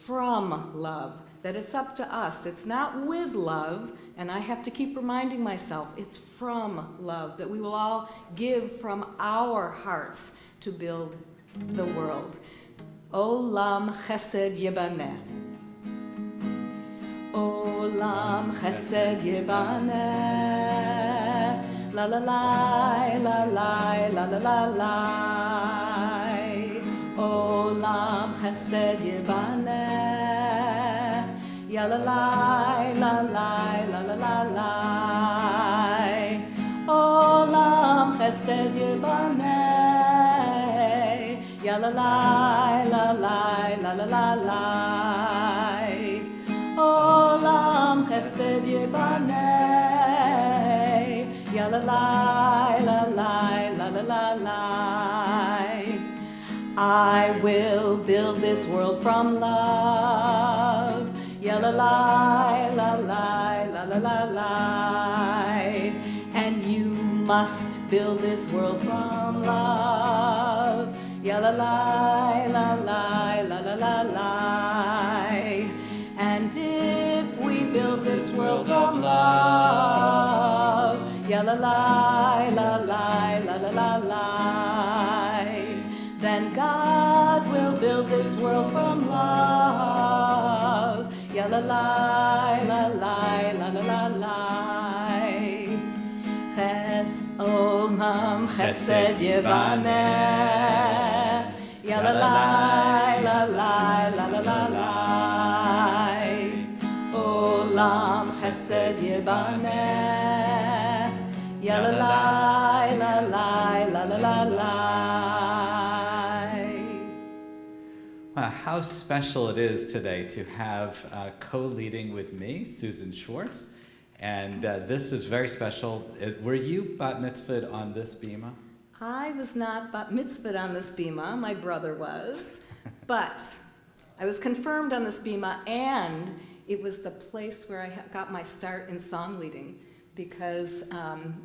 from love, that it's up to us. It's not with love, and I have to keep reminding myself, it's from love, that we will all give from our hearts to build the world. Olam chesed yibaneh. Olam chesed yibaneh. La la la, la la, la la la la. Olam chesed yibaneh. Ya la la, la la, la la la la. Olam chesed yibaneh. Ya la la, la la, la la la la. Olam chesed yibaneh. Ya la la, la la, la la la la. I will build this world from love. Ya la la, la la, la la la la. And you must build this world from love. Ya la la, la la, la la la la. And if we build this world from love, ya la la, la la, la la la la, then God will build this world from love. Ya la la, la la, la la la la. Ches olam chesed yibaneh. Ya la la, la la, la la la la. Olam chesed yibaneh. Ya la la, la la, la la la la. Wow, how special it is today to have co-leading with me, Susan Schwartz. And this is very special. Were you bat mitzvahed on this bima? I was not bat mitzvahed on this bima, my brother was, but I was confirmed on this bima, and it was the place where I got my start in song leading, because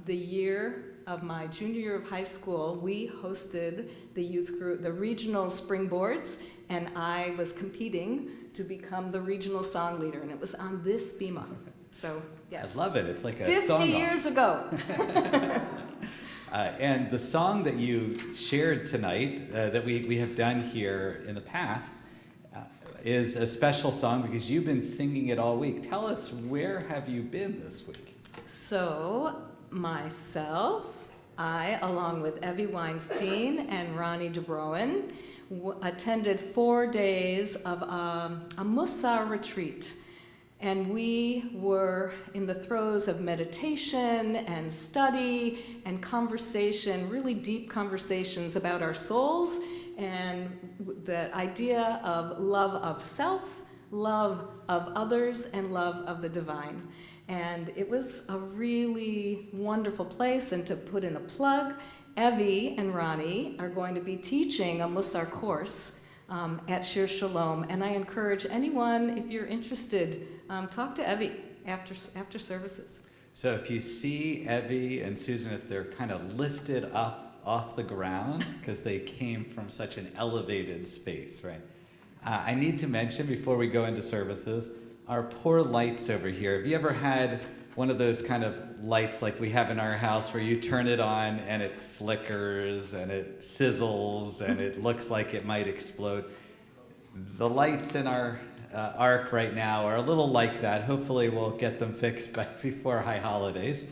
the year of my junior year of high school, we hosted the youth group, the regional springboards, and I was competing to become the regional song leader, and it was on this bima. So, yes. I love it. It's like a 50 song years ago. And the song that you shared tonight, that we have done here in the past, is a special song because you've been singing it all week. Tell us, where have you been this week? So, myself, I, along with Evie Weinstein and Ronnie DeBroen, attended 4 days of a Mussar retreat. And we were in the throes of meditation and study and conversation, really deep conversations about our souls and the idea of love of self, love of others, and love of the divine. And it was a really wonderful place. And to put in a plug, Evie and Ronnie are going to be teaching a Mussar course at Shir Shalom, and I encourage anyone, if you're interested, talk to Evie after services. So if you see Evie and Susan, if they're kind of lifted up off the ground, because they came from such an elevated space, right? I need to mention, before we go into services, our poor lights over here. Have you ever had one of those kind of lights like we have in our house where you turn it on and it flickers and it sizzles and it looks like it might explode? The lights in our ark right now are a little like that. Hopefully we'll get them fixed before high holidays,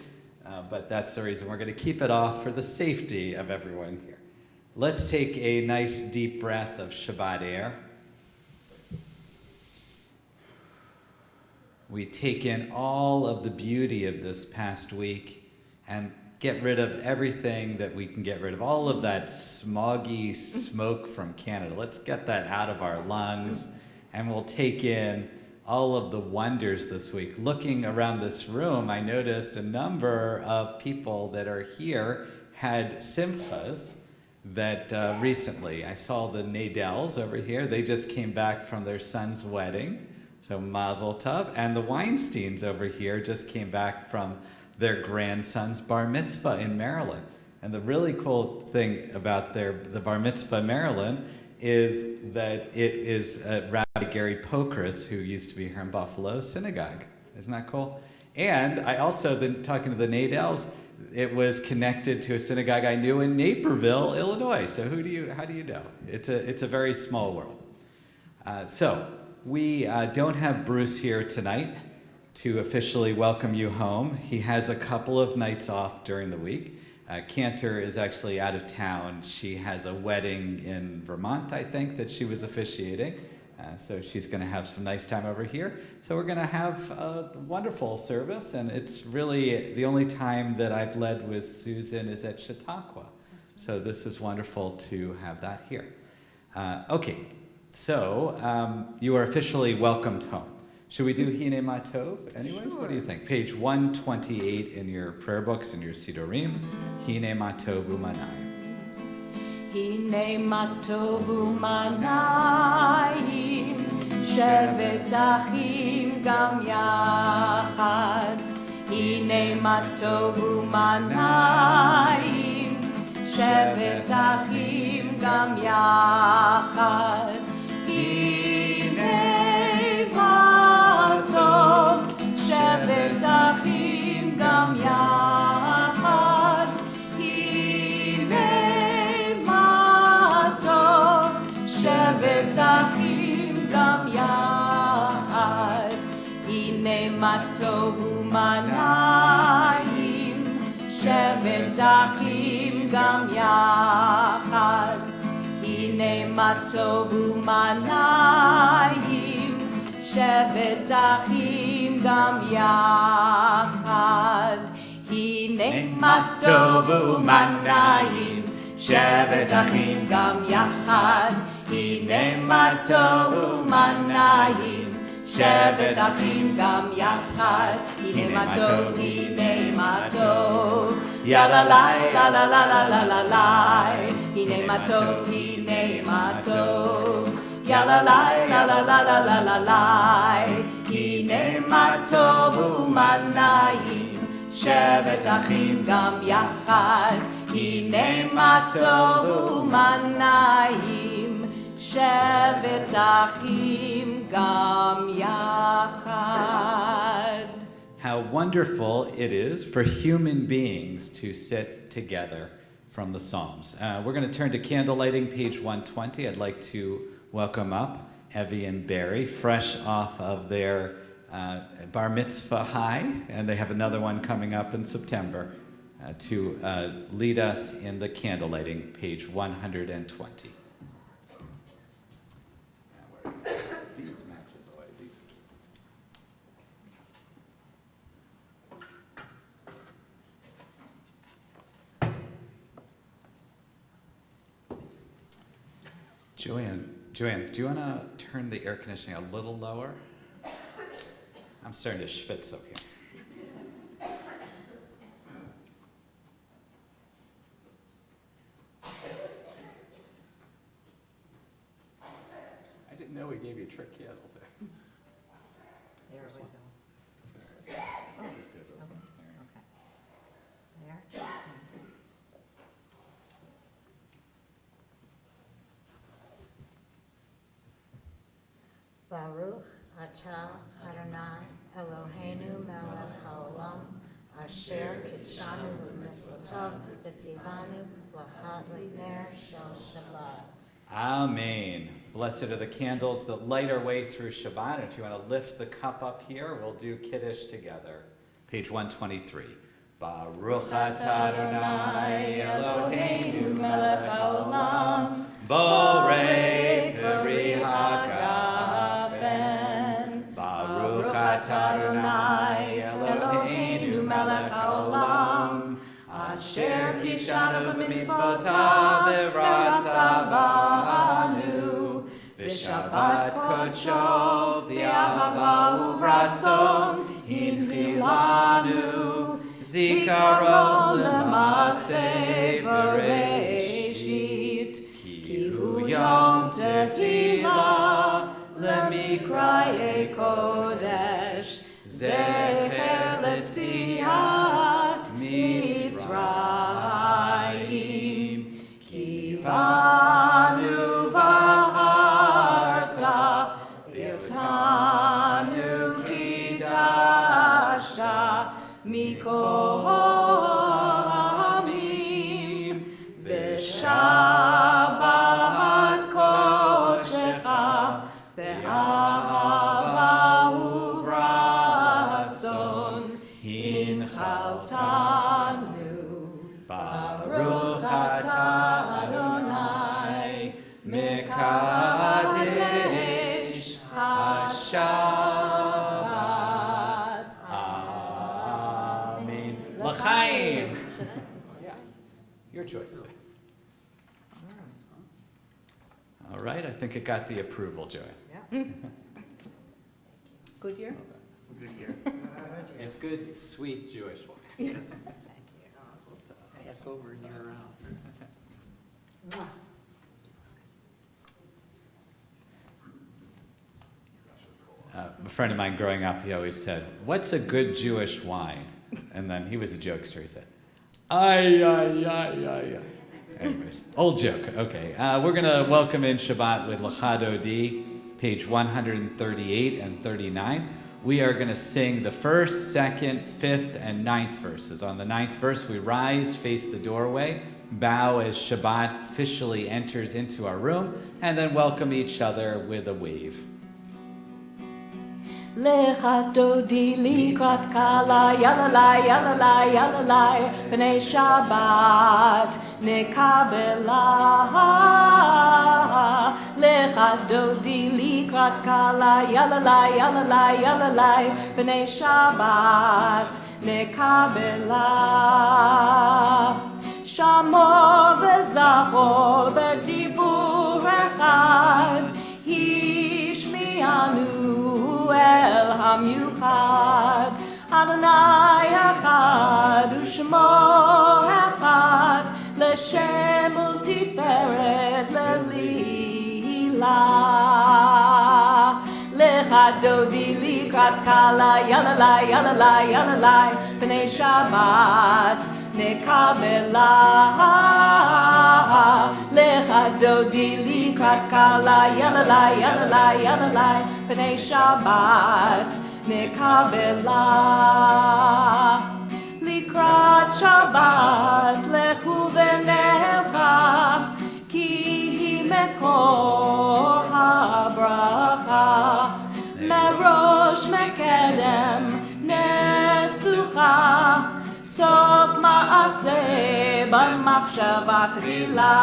but that's the reason we're going to keep it off for the safety of everyone here. Let's take a nice deep breath of Shabbat air. We take in all of the beauty of this past week and get rid of everything that we can get rid of, all of that smoggy smoke from Canada. Let's get that out of our lungs, and we'll take in all of the wonders this week. Looking around this room, I noticed a number of people that are here had simchas that recently. I saw the Nadels over here. They just came back from their son's wedding. So Mazel Tov. And the Weinsteins over here just came back from their grandson's bar mitzvah in Maryland. And the really cool thing about the bar mitzvah in Maryland is that it is Rabbi Gary Pokris, who used to be here in Buffalo Synagogue. Isn't that cool? And I also, talking to the Nadells, it was connected to a synagogue I knew in Naperville, Illinois. So how do you know? It's a very small world. So we don't have Bruce here tonight to officially welcome you home. He has a couple of nights off during the week. Cantor is actually out of town. She has a wedding in Vermont, I think, that she was officiating. So she's going to have some nice time over here. So we're going to have a wonderful service, and it's really the only time that I've led with Susan is at Chautauqua. So this is wonderful to have that here. Okay, so you are officially welcomed home. Should we do Hine Matov anyways? Sure. What do you think? Page 128 in your prayer books, in your Sidorim. Hine Matov Umanai. הנה מה טוב ומנעים, שבת אחים גם יחד. הנה מה טוב ומנעים, שבת אחים גם יחד. הנה מה טוב, שבת אחים גם יחד. שבת אחים גם יחד, הנה מה טוב ומנעים, שבת אחים גם יחד, הנה מה טוב ומנעים, שבת אחים גם יחד, הנה מה טוב ומנעים, שבת אחים גם יחד, הנה מה טוב ומנעים, שבת אחים גם יחד, הנה מה טוב, הנה מה טוב, יאללה לי, לה לה לה לה לה לה לה, הנה מה טוב, הנה מה טוב, יאללה לי, לה לה לה לה לה לה לה, הנה מה טוב ומנעים, שבת אחים גם יחד, הנה מה טוב ומנעים, שבת אחים גם יחד. How wonderful it is for human beings to sit together from the Psalms. We're going to turn to candle lighting, page 120. I'd like to welcome up Evie and Barry, fresh off of their bar mitzvah high, and they have another one coming up in September. To lead us in the candle lighting, page 120. These matches already. Joanne, do you want to turn the air conditioning a little lower? I'm starting to schwitz over here. No, we gave you trick candles there. There we go. Let's just do this one. Okay. There. Baruch atah Adonai Eloheinu melech haolam asher kitshanu b'mitzvotav v'tzivanu l'chad l'ner shel Shabbat. Amen. Blessed are the candles that light our way through Shabbat. And if you want to lift the cup up here, we'll do Kiddush together. Page 123. Baruch atah Adonai Eloheinu melech haolam borei peri hagafen. Baruch atah Adonai Eloheinu melech haolam asher kishanu b'mitzvotav v'ratzavanu v'shabbat kodsho b'ahava uvratzon hinchilanu zikaron l'maseh bereshit ki hu yom tehillah lemikrayei kodesh zecher letziat Mitzrayim kivanu v'harta Yotanu kidashta mikol ha'amim v'shabbat kodshecha be'ahava uvratzon hinchaltanu Baruch atah Adonai Mekadesh HaShabbat. Amen. L'chaim. Yeah, your choice. All right, I think it got the approval, Joey. Good year? Good year. It's good, sweet Jewish wine. Yes. Passover year round. A friend of mine growing up, he always said, "What's a good Jewish wine?" And then he was a jokester. He said, "Ay, ay, ay, ay, ay." Anyways, old joke. Okay, we're gonna welcome in Shabbat with Lachado D, page 138 and 39. We are gonna sing the first, second, fifth, and ninth verses. On the ninth verse, we rise, face the doorway, bow as Shabbat officially enters into our room, and then welcome each other with a wave. Lecha dodi likrat kala yalalai yalalai yalalai b'nei Shabbat nekabela. Lecha dodi likrat kala yalalai yalalai yalalai b'nei Shabbat nekabela. Shamor v'zachor b'dibur echad hishmianu El HaMiuchad Adonai Echad U'Shemo Echad L'Shem U'Tiferet L'Lila Lecha dodi likrat kala yalalai yalalai yalalai b'nei Shabbat nekabela. Lecha dodi likrat kala yalalai yalalai yalalai b'nei Shabbat nekabela. Likrat Shabbat lechu v'necha ki hi mekor habracha merosh mekedem nesucha sof ma'aseh b'machshava tchila.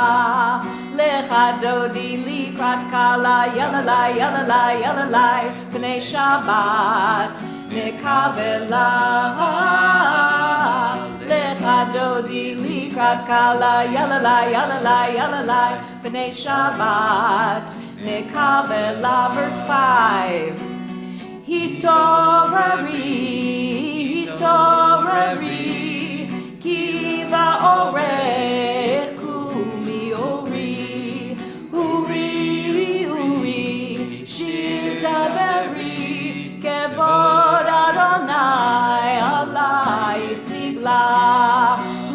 Lecha dodi likrat kala yalalai yalalai yalalai b'nei Shabbat nekabela. Lecha dodi likrat kala yalalai yalalai yalalai b'nei Shabbat nekabela. Verse 5. Hitorari, hitorari, kiva orech kumi ori, uri, uri, shir daveri, kevod Adonai alayich nigla.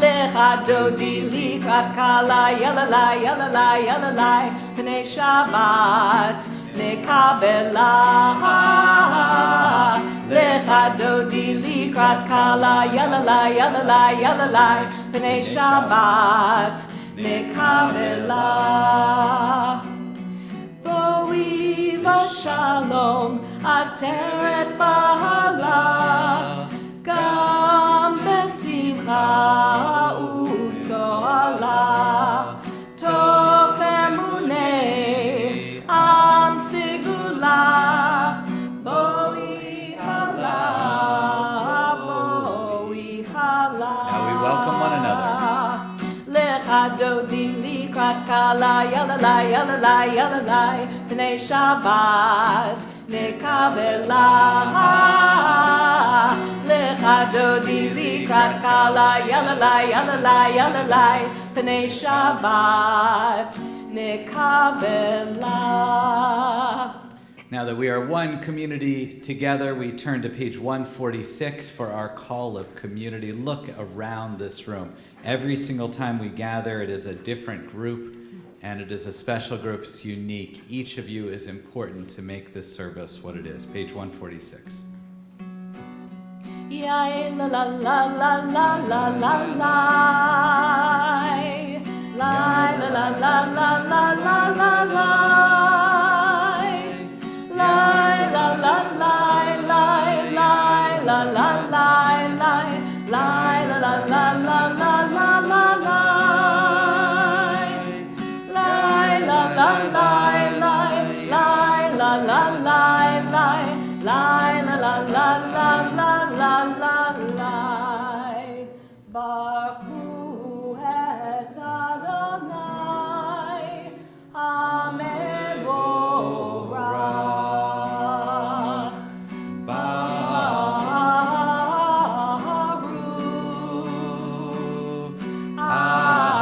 Lecha dodi likrat kala yalalai yalalai yalalai b'nei Shabbat nekabela. Lecha dodi likrat kala yalalai yalalai yalalai b'nei Shabbat nekabela. Boi v'shalom ateret ba'ala gam besimcha u'tzola toch emunei am sigula. Boi chala, boi chala. Now we welcome one another. Lecha dodi likrat kala yalalai yalalai yalalai b'nei Shabbat nekabela. Lecha dodi likrat kala yalalai yalalai yalalai b'nei Shabbat nekabela. Now that we are one community together, we turn to page 146 for our call of community. Look around this room. Every single time we gather, it is a different group And it is a special group, it's unique. Each of you is important to make this service what it is. Page 146. Yai la la la la la la la la. Lie la la la la la la la la. Lie la la lie lie lie la la lie lie lie la la la la la la la lie. Lie la la lie lie lie la la lie lie lie la la la la la la la lie. Baruch et Adonai HaMevorach. Baruch Adonai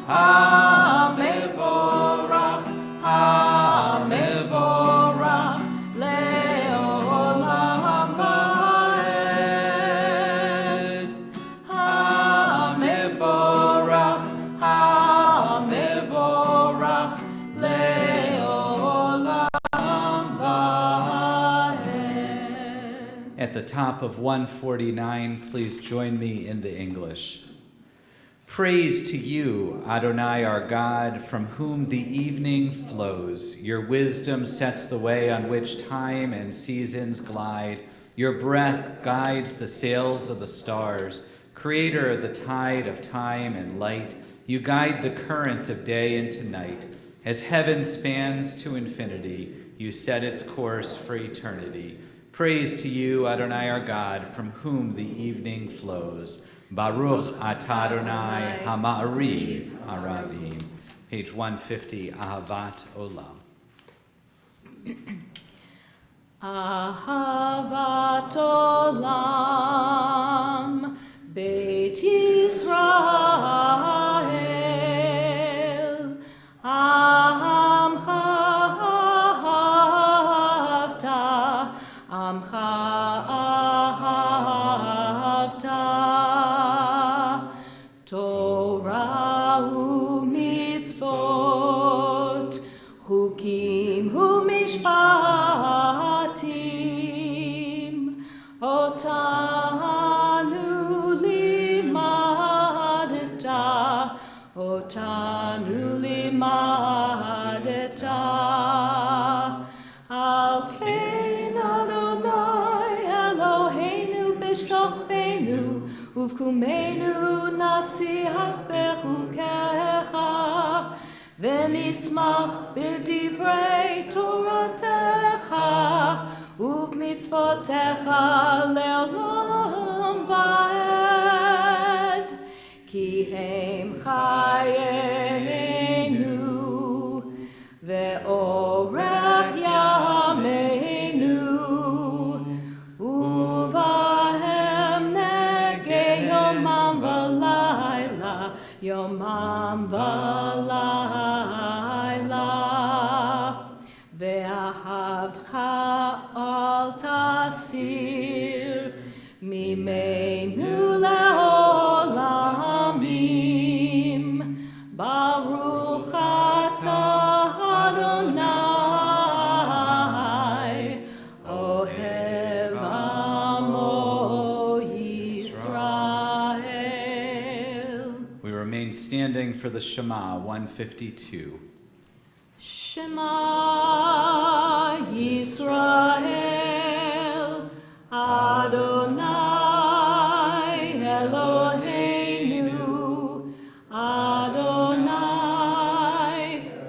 HaMevorach HaMevorach Le'olam va'ed. HaMevorach HaMevorach Le'olam va'ed. At the top of 149, please join me in the English. Praise to you, Adonai our God, from whom the evening flows. Your wisdom sets the way on which time and seasons glide. Your breath guides the sails of the stars. Creator of the tide of time and light, you guide the current of day into night. As heaven spans to infinity, you set its course for eternity. Praise to you, Adonai our God, from whom the evening flows. Baruch atah Adonai ha'ma'ariv aravim. Page 150, Ahavat Olam. Ahavat Olam, Beit Yisrael, Amcha ahavta, Amcha ahavta, Torah u'mitzvot, Chukim u'mishpatim, Otanu limadeta, Otanu limadeta. Al kein Adonai Eloheinu b'shtochbeinu, uvkumenu nasiach bechukecha, v'nismach b'divrei Toratecha, ובמצוותיך לעולם ועד, כי הם חיינו ואורך ימינו, ובהם נגע יומם ולילה, יומם ולילה. ואהבתך אל תסיר ממנו לעולמים. ברוך אתה אדוני, אוהב עמו ישראל. We remain standing for the Shema, 152. Shema Yisrael, Adonai Eloheinu, Adonai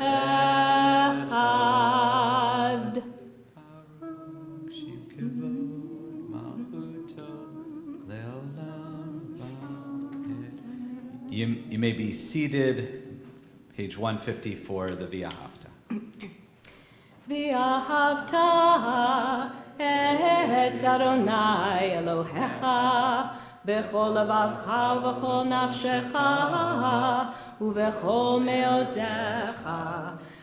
Echad. Baruch Shem Kavod Malchuto Leolam Vaed. You may be seated. Page 154, the V'ahavta. ואהבת את אדוני אלוהיך בכל לבבך ובכל נפשך ובכל מאודיך,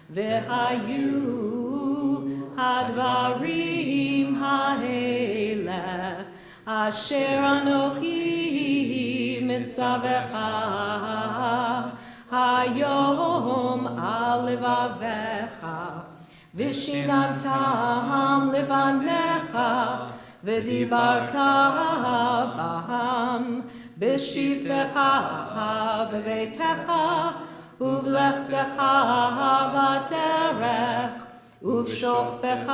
והיו הדברים האלה אשר אנוכי ניצבך היום על לבביך ושיננתם לבניך ודיברת בהם בשבתך בביתך ובלכתך בדרך ובשוכבך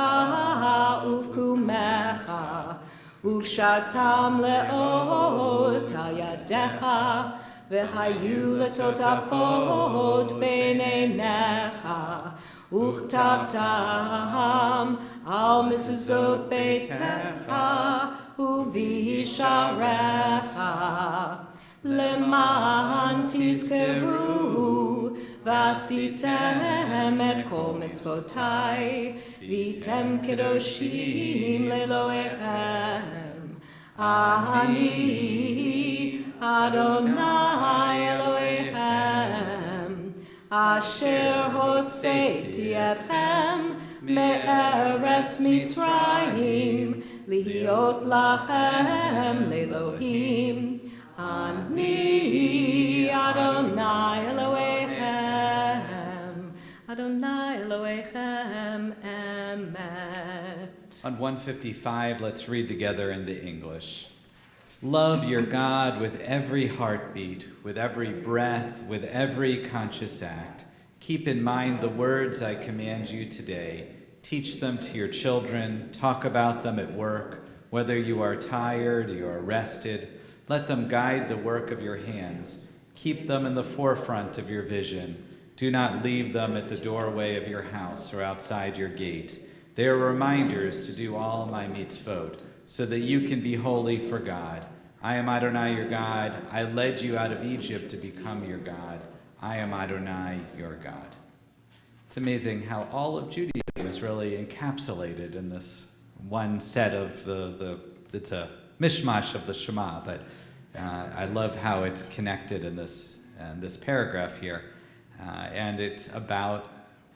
ובקומך וקשרתם לאות על ידיך והיו לטוטפות בין עיניך וכתבתם על מזוזות ביתך ובישעריך למען תזכרו ועשיתם את כל מצוותיי והייתם קדושים לאלוהיכם אני אדוני אלוהיכם אשר הוצאתי אתכם מארץ מצרים להיות לכם לאלוהים אני אדוני אלוהיכם emet. On 155, let's read together in the English. Love your God with every heartbeat, with every breath, with every conscious act. Keep in mind the words I command you today. Teach them to your children. Talk about them at work. Whether you are tired, you are rested, let them guide the work of your hands. Keep them in the forefront of your vision. Do not leave them at the doorway of your house or outside your gate. They are reminders to do all my mitzvot, so that you can be holy for God. I am Adonai your God. I led you out of Egypt to become your God. I am Adonai your God. It's amazing how all of Judaism is really encapsulated in this one set of it's a mishmash of the Shema, but I love how it's connected in this paragraph here. And it's about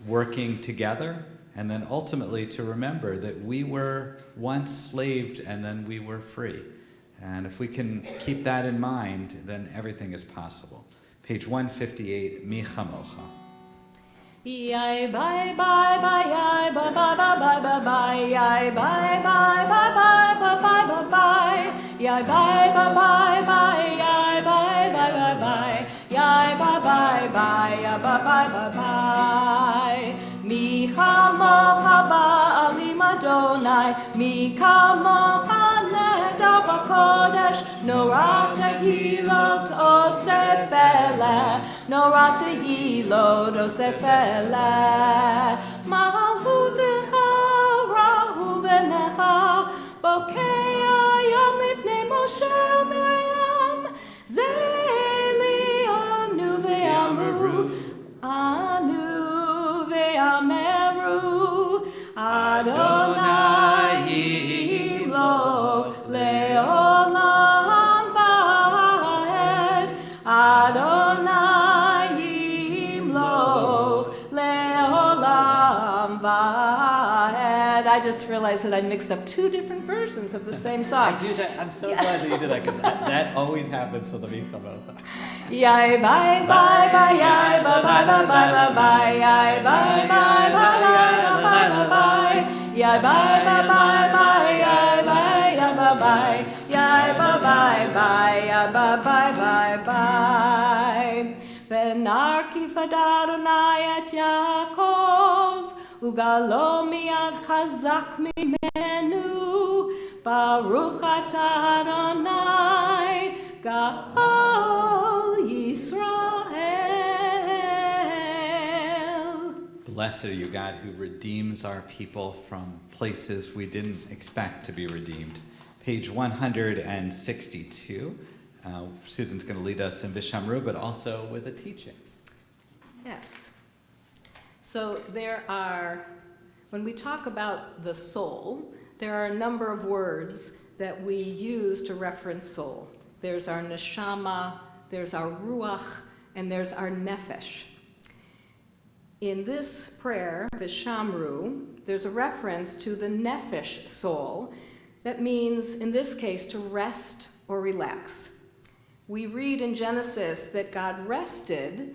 working together and then ultimately to remember that we were once slaved and then we were free. And if we can keep that in mind, then everything is possible. Page 158, Mi Chamocha. Yai bye bye bye yai bye bye bye bye bye bye yai bye bye bye bye bye bye bye bye yai bye bye bye bye yai bye bye bye bye yai bye bye bye yai bye bye bye bye mi chamocha ba'alim Adonai mi kamocha nedar b'kodesh norah tehilot osef eleh norah tehilot osef eleh malchutecha rahu v'necha bokei hayom lifnei Moshe Miriam zeli anu ve'amru anu ve'ameru Adonai yimloch le'olam va'ed Adonai yimloch le'olam va'ed. I just realized that I mixed up two different versions of the same song. I do that. I'm so glad that you did that because that always happens with the Mi Chamocha. Yai bye bye bye yai bye bye bye bye bye bye yai bye bye bye bye bye bye yai bye bye bye bye yai bye bye bye yai bye bye bye yai bye bye bye bye V'narki v'Adonai et Yaakov ugalo miyad chazak mimenu Baruch atah Adonai Gal Yisrael. Blessed are you, God, who redeems our people from places we didn't expect to be redeemed. Page 162. Susan's going to lead us in Vishamru, but also with a teaching. Yes. So when we talk about the soul, there are a number of words that we use to reference soul. There's our neshama, there's our ruach, and there's our nefesh. In this prayer, Vishamru, there's a reference to the nefesh soul that means, in this case, to rest or relax. We read in Genesis that God rested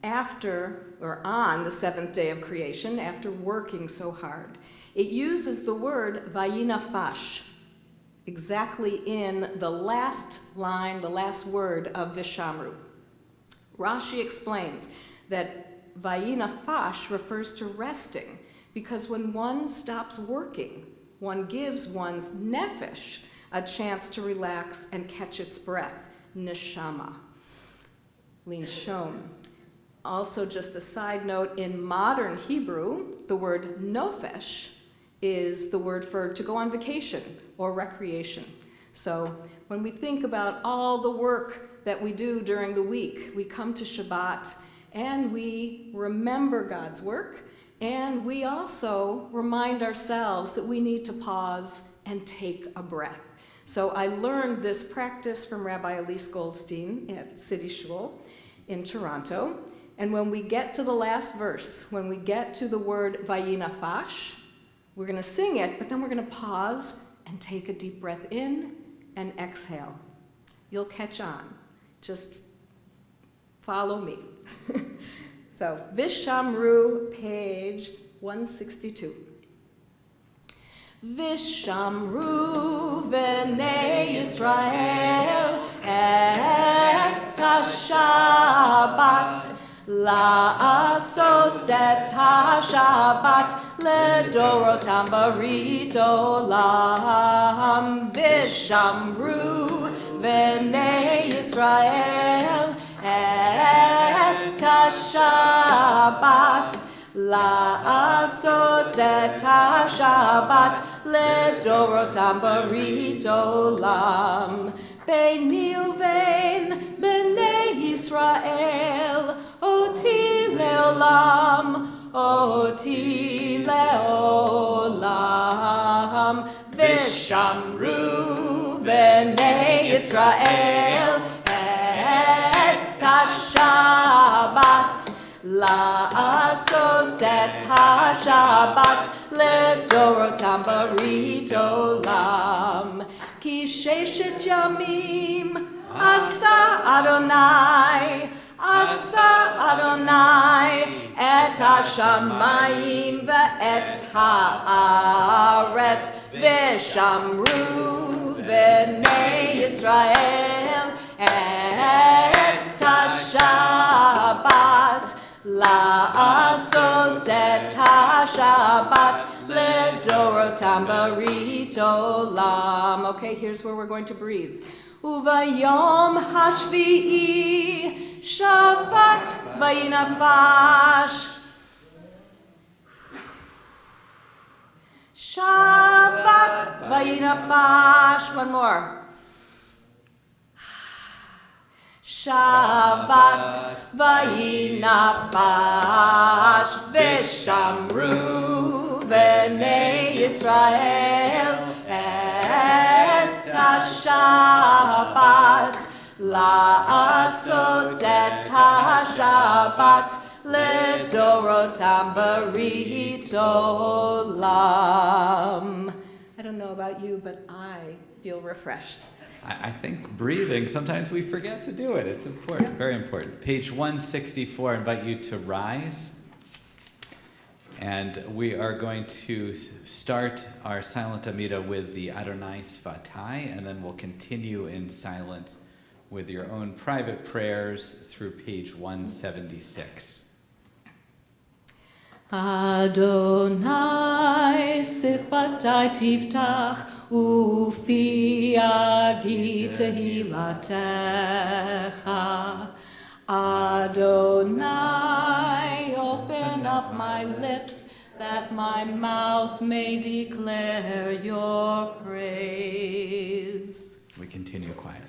after or on the seventh day of creation after working so hard. It uses the word vayinafash exactly in the last line, the last word of Vishamru. Rashi explains that vayinafash refers to resting because when one stops working, one gives one's nefesh a chance to relax and catch its breath, neshama, linshom. Also, just a side note, in modern Hebrew, the word nofesh is the word for to go on vacation or recreation. So when we think about all the work that we do during the week, we come to Shabbat and we remember God's work, and we also remind ourselves that we need to pause and take a breath. So I learned this practice from Rabbi Elise Goldstein at City Shul in Toronto. And when we get to the last verse, when we get to the word vayinafash, we're going to sing it, but then we're going to pause and take a deep breath in and exhale. You'll catch on. Just follow me. So, Vishamru, page 162. Vishamru v'nei Yisrael et ha-Shabbat la'asot et ha-Shabbat ledorotam barit olam. Vishamru v'nei Yisrael et ha-Shabbat la'asot et ha-Shabbat ledorotam barit olam. Beini uvein b'nei Yisrael oti leolam, oti leolam. Vishamru b'nei Yisrael et ha-Shabbat la'asot et ha-Shabbat ledorotam barit olam. Ki sheshet yamim asa Adonai et ha-shamayim ve'et ha'aretz v'shamru v'nei Yisrael et ha-Shabbat la'asot et ha-Shabbat ledorotam barit olam. Okay, here's where we're going to breathe. Uvayom hashvi'i Shabbat vayinafash. Shabbat vayinafash. One more. Shabbat vayinafash v'shamru v'nei Yisrael et ha-Shabbat la'asot et ha-Shabbat ledorotam barit olam. I don't know about you, but I feel refreshed. I think breathing, sometimes we forget to do it. It's important, very important. Page 164, I invite you to rise. And we are going to start our silent Amida with the Adonai Svatai, and then we'll continue in silence with your own private prayers through page 176. Adonai sifatai tiftach ufi agi tehilatecha. Adonai, open up my lips that my mouth may declare your praise. We continue quietly.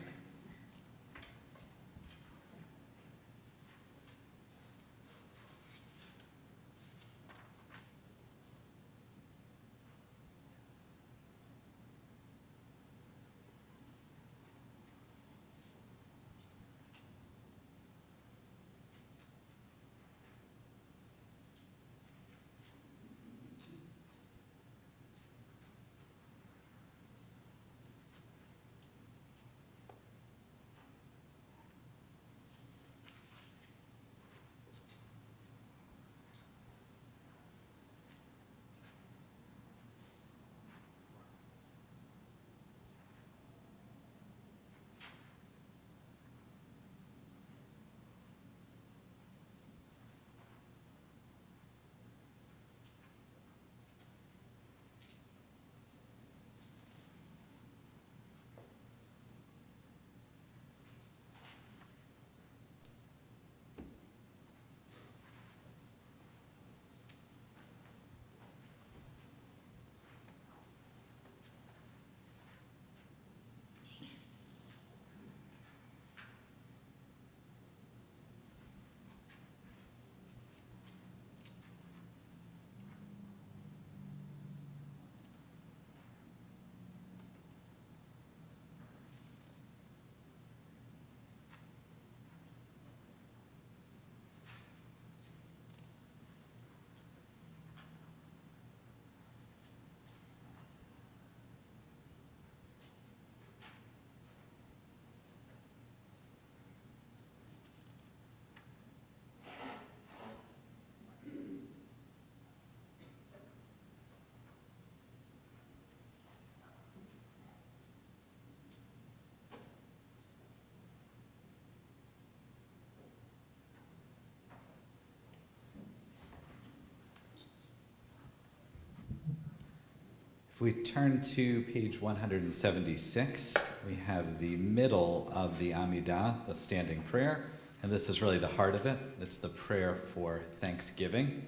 If we turn to page 176, we have the middle of the Amidah, the standing prayer, and this is really the heart of it. It's the prayer for thanksgiving.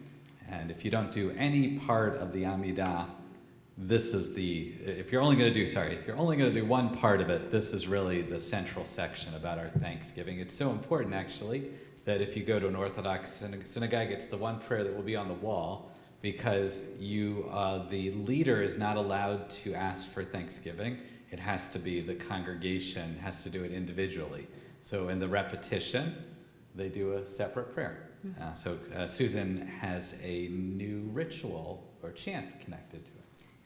And if you don't do any part of the Amidah, this is if you're only going to do one part of it, this is really the central section about our thanksgiving. It's so important, actually, that if you go to an Orthodox synagogue, it's the one prayer that will be on the wall, because the leader is not allowed to ask for thanksgiving. It has to be the congregation has to do it individually. So in the repetition, they do a separate prayer. So Susan has a new ritual or chant connected to it.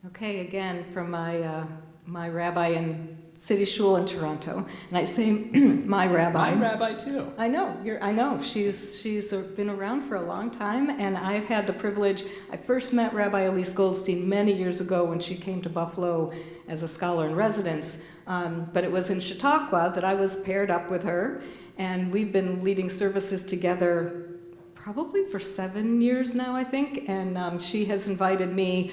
Okay, again, from my rabbi in City Shul in Toronto, and I say my rabbi. My rabbi too. I know. She's been around for a long time, and I've had the privilege. I first met Rabbi Elise Goldstein many years ago when she came to Buffalo as a scholar in residence. But it was in Chautauqua that I was paired up with her, and we've been leading services together probably for 7 years now, I think. And she has invited me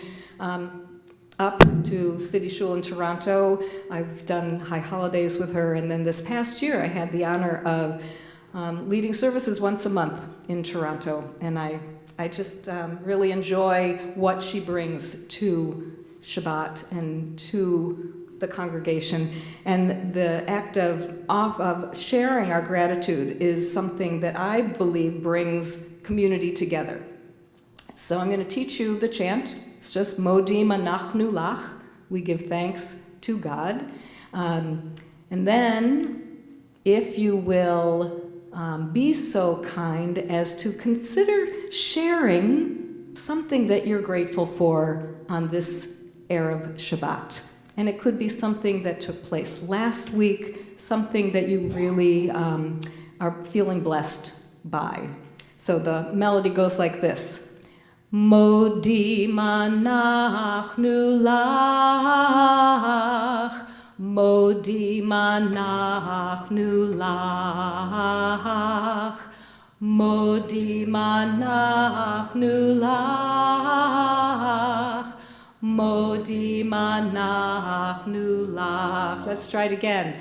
up to City Shul in Toronto. I've done high holidays with her, and then this past year I had the honor of leading services once a month in Toronto, and I just really enjoy what she brings to Shabbat and to the congregation. And the act of sharing our gratitude is something that I believe brings community together. So I'm going to teach you the chant. It's just Modim Anachnu Lach. We give thanks to God. And then, if you will be so kind as to consider sharing something that you're grateful for on this Erev Shabbat. And it could be something that took place last week, something that you really are feeling blessed by. So the melody goes like this. Modim anachnu lach, Modim anachnu lach, Modim anachnu lach, Modim anachnu lach. Let's try it again.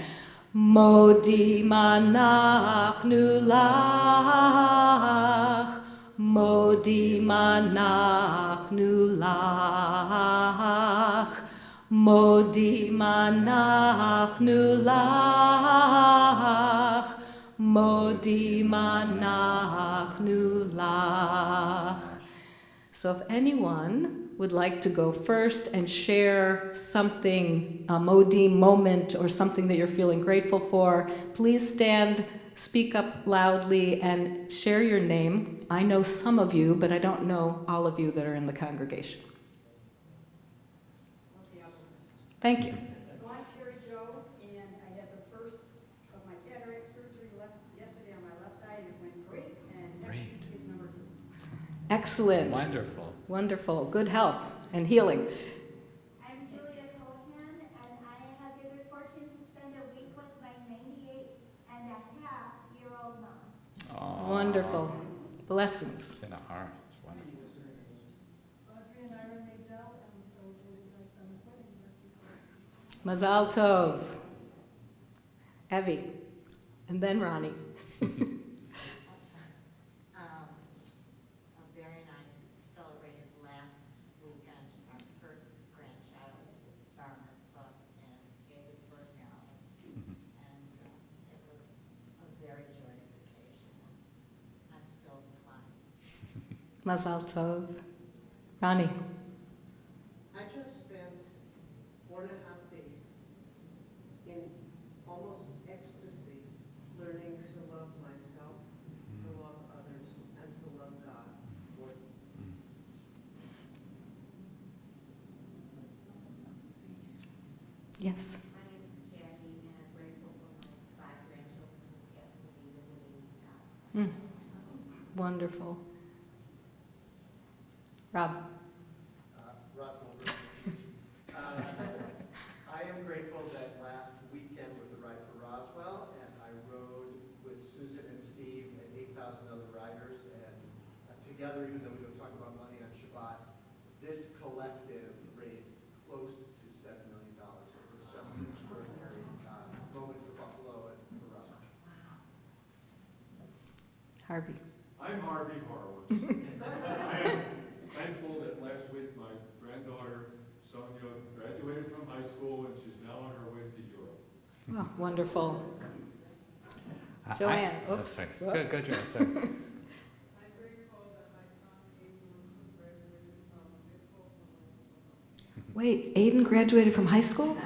Modim anachnu lach, Modim anachnu lach, Modim anachnu lach, Modim anachnu lach. So if anyone would like to go first and share something, a Modim moment or something that you're feeling grateful for, please stand, speak up loudly, and share your name. I know some of you, but I don't know all of you that are in the congregation. Thank you. So I'm Sherry Joe, and I had the first of my cataract surgery yesterday on my left eye, and it went great, and next week is number 2. Excellent. Wonderful. Wonderful. Good health and healing. I'm Julia Cohan, and I have the good fortune to spend a week with my 98-and-a-half-year-old mom. Aww. Wonderful. Blessings. In a heart. It's wonderful. Audrey and Ira Magdell, and we celebrated my son's wedding yesterday. Mazal Tov. Evie. And then Ronnie. Barry and I celebrated last weekend our first grandchild's bar mitzvah and Gabe's birthday, and it was a very joyous occasion. I'm still flying. Mazal Tov. Ronnie. I just spent 4.5 days in almost ecstasy, learning to love myself, to love others, and to love God more. Yes. My name is Jackie, and I'm grateful for my 5 grandchildren who get to be visiting now. Wonderful. Rob. Rob Goldberg. I am grateful that last weekend was the ride for Roswell, and I rode with Susan and Steve and 8,000 other riders, and together, even though we don't talk about money on Shabbat, this collective raised close close to $7 million. It was just an extraordinary moment for Buffalo and for Roswell. Harvey. I'm Harvey Horowitz. I am thankful that last week my granddaughter Sonia graduated from high school and she's now on her way to Europe. Oh, wonderful. I- Joanne, oh, oops. sorry. Whoop. Go, Joanne, sorry. I'm grateful that my son Aiden graduated from high school from Wait, Aiden graduated from high school?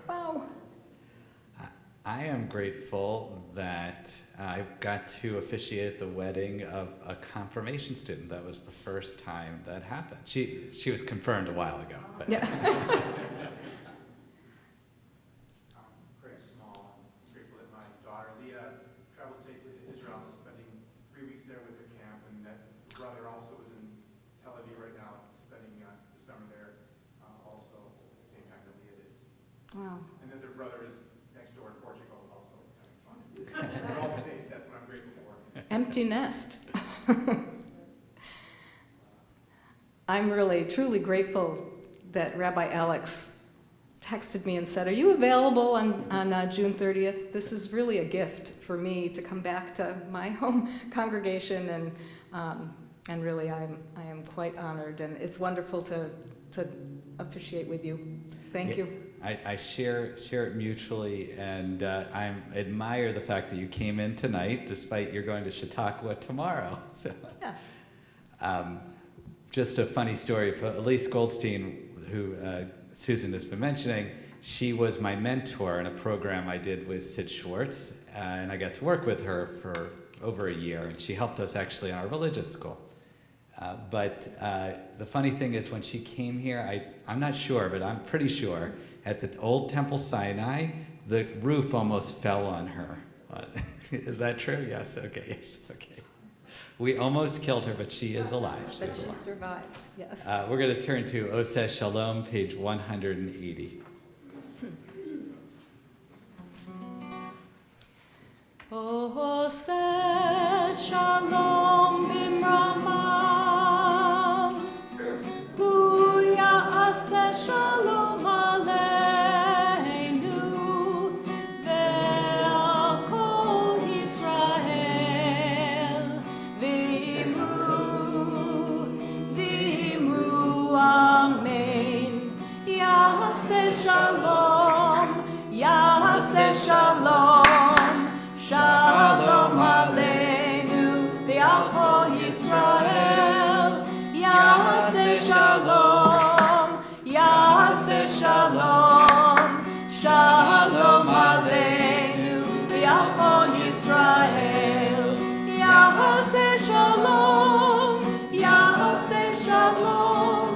Wow. I am grateful that I got to officiate the wedding of a confirmation student. That was the first time that happened. She was confirmed a while ago. But Yeah. Craig Small. I'm grateful that my daughter Leah traveled safely to Israel and is spending 3 weeks there with her camp, and that her brother also is in Tel Aviv right now, spending the summer there also at the same time that Leah is. Wow. And that their brother is next door in Portugal also having fun. They're all safe, that's what I'm grateful for. Empty nest. I'm really, truly grateful that Rabbi Alex texted me and said, "Are you available on June 30th? This is really a gift for me to come back to my home congregation, and really I am quite honored, and it's wonderful to officiate with you. Thank you." I share it mutually, and I admire the fact that you came in tonight, despite you're going to Chautauqua tomorrow. So, Yeah. Just a funny story for Elise Goldstein, who Susan has been mentioning. She was my mentor in a program I did with Sid Schwartz, and I got to work with her for over a year, and she helped us actually in our religious school. But the funny thing is, when she came here, I'm not sure, but I'm pretty sure, at the old Temple Sinai, the roof almost fell on her. Is that true? Yes, okay, yes, okay. We almost killed her, but she is alive. But She's she alive. survived, yes. We're going to turn to Oseh Shalom, page 180. Oseh Shalom bimramav, hu ya'aseh shalom aleinu, ve'al kol Yisrael, v'imru amen. Ya'aseh shalom, ya'aseh shalom. Shalom Aleinu, ve'al kol Yisrael, Ya'aseh Shalom, Ya'aseh Shalom. Shalom Aleinu, ve'al kol Yisrael, Ya'aseh Shalom, Ya'aseh Shalom.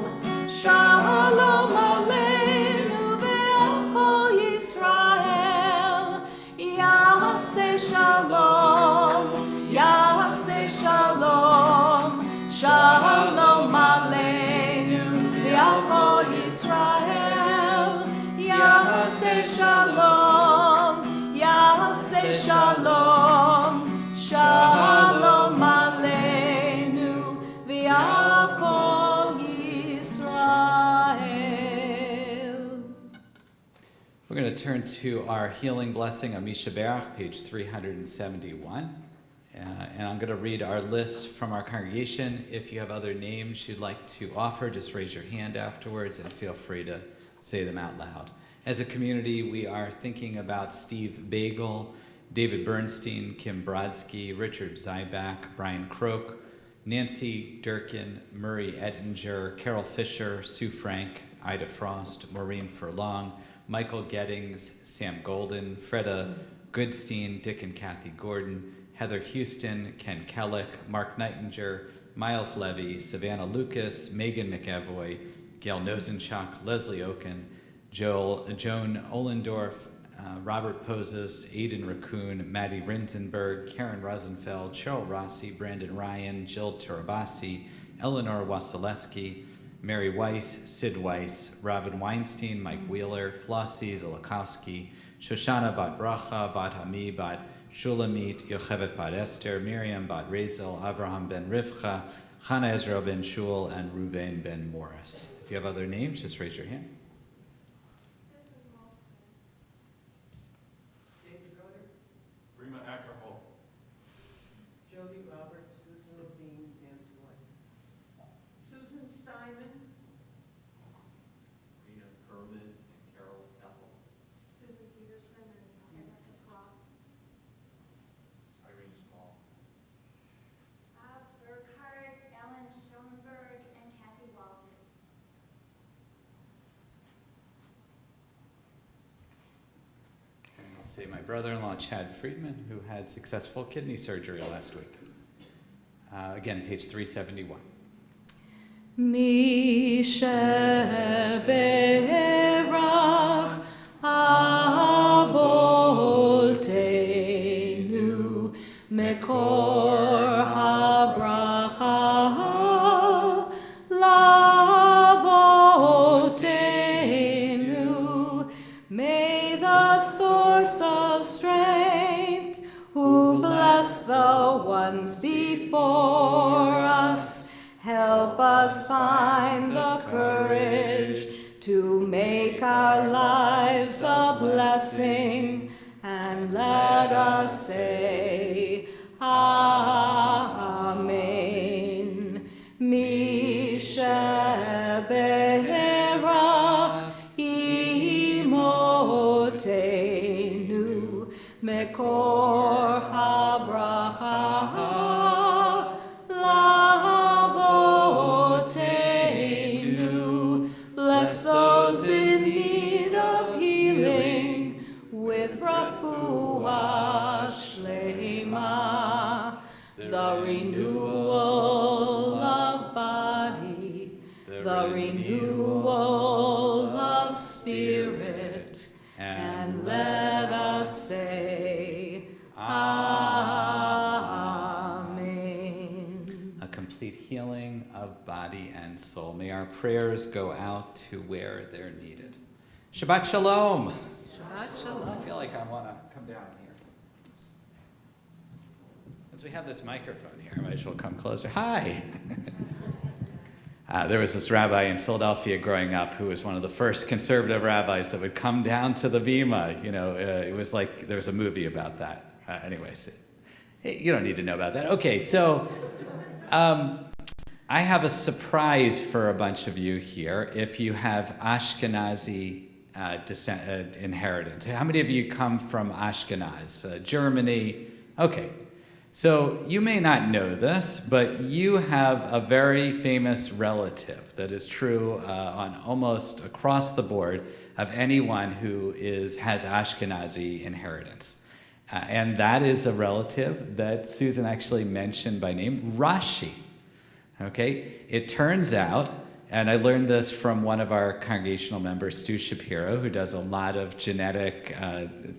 Shalom Aleinu, ve'al kol Yisrael, Ya'aseh Shalom, Ya'aseh Shalom. Shalom Aleinu, ve'al kol Yisrael, Ya'aseh Shalom, Ya'aseh Shalom. Shalom Aleinu, ve'al kol Yisrael. We're going to turn to our healing blessing on Misha Berach, page 371. And I'm going to read our list from our congregation. If you have other names you'd like to offer, just raise your hand afterwards and feel free to say them out loud. As a community, we are thinking about Steve Bagel, David Bernstein, Kim Brodsky, Richard Zybak, Brian Croak, Nancy Durkin, Murray Ettinger, Carol Fisher, Sue Frank, Ida Frost, Maureen Furlong, Michael Gettings, Sam Golden, Freda Goodstein, Dick and Kathy Gordon, Heather Houston, Ken Kellick, Mark Nightinger, Miles Levy, Savannah Lucas, Megan McEvoy, Gail Nosenchuk, Leslie Oken, Joan Ohlendorf, Robert Pozos, Aidan Raccoon, Maddie Rinzenberg, Karen Rosenfeld, Cheryl Rossi, Brandon Ryan, Jill Turabasi, Eleanor Wasilewski, Mary Weiss, Sid Weiss, Robin Weinstein, Mike Wheeler, Flossie Zolakowski, Shoshana Bat Bracha, Bat Hami, Bat Shulamit Yocheved bat Esther, Miriam bat Rezel, Avraham ben Rivcha, Chana Ezra ben Shul, and Ruvain ben Morris. If you have other names, just raise your hand. David Rutter, Rima Ackerhall. Jody Roberts, Susan Levine, Nancy Weiss. Susan Steinman, Rita Kerman and Carol Ethel. Susan Peterson and Rebecca Cross. Irene Small. Bob Burkhardt, Ellen Schoenberg, and Kathy Walter. And I'll say my brother-in-law, Chad Friedman, who had successful kidney surgery last week. Again, page 371. Misheberach Avotenu Mekor HaBracha Lavotenu. May the source of strength, who bless the ones before us, help us find the courage to make our lives a blessing, and let us say, Amen. Misheberach imotenu mekor habracha lavotenu. Bless those in need of healing with refuah shlema, the renewal of body, the renewal of spirit, and let us say, Amen. A complete healing of body and soul. May our prayers go out to where they're needed. Shabbat Shalom. Shabbat I shalom. feel like I want to come down here. Since we have this microphone here, I might as well come closer. Hi. There was this rabbi in Philadelphia growing up who was one of the first conservative rabbis that would come down to the bima. You know, it was like there was a movie about that. Anyways, you don't need to know about that. Okay, so I have a surprise for a bunch of you here. If you have Ashkenazi inheritance, how many of you come from Ashkenaz? Germany? Okay. So you may not know this, but you have a very famous relative that is true on almost across the board of anyone who has Ashkenazi inheritance. And that is a relative that Susan actually mentioned by name, Rashi. Okay? It turns out, and I learned this from one of our congregational members, Stu Shapiro, who does a lot of genetic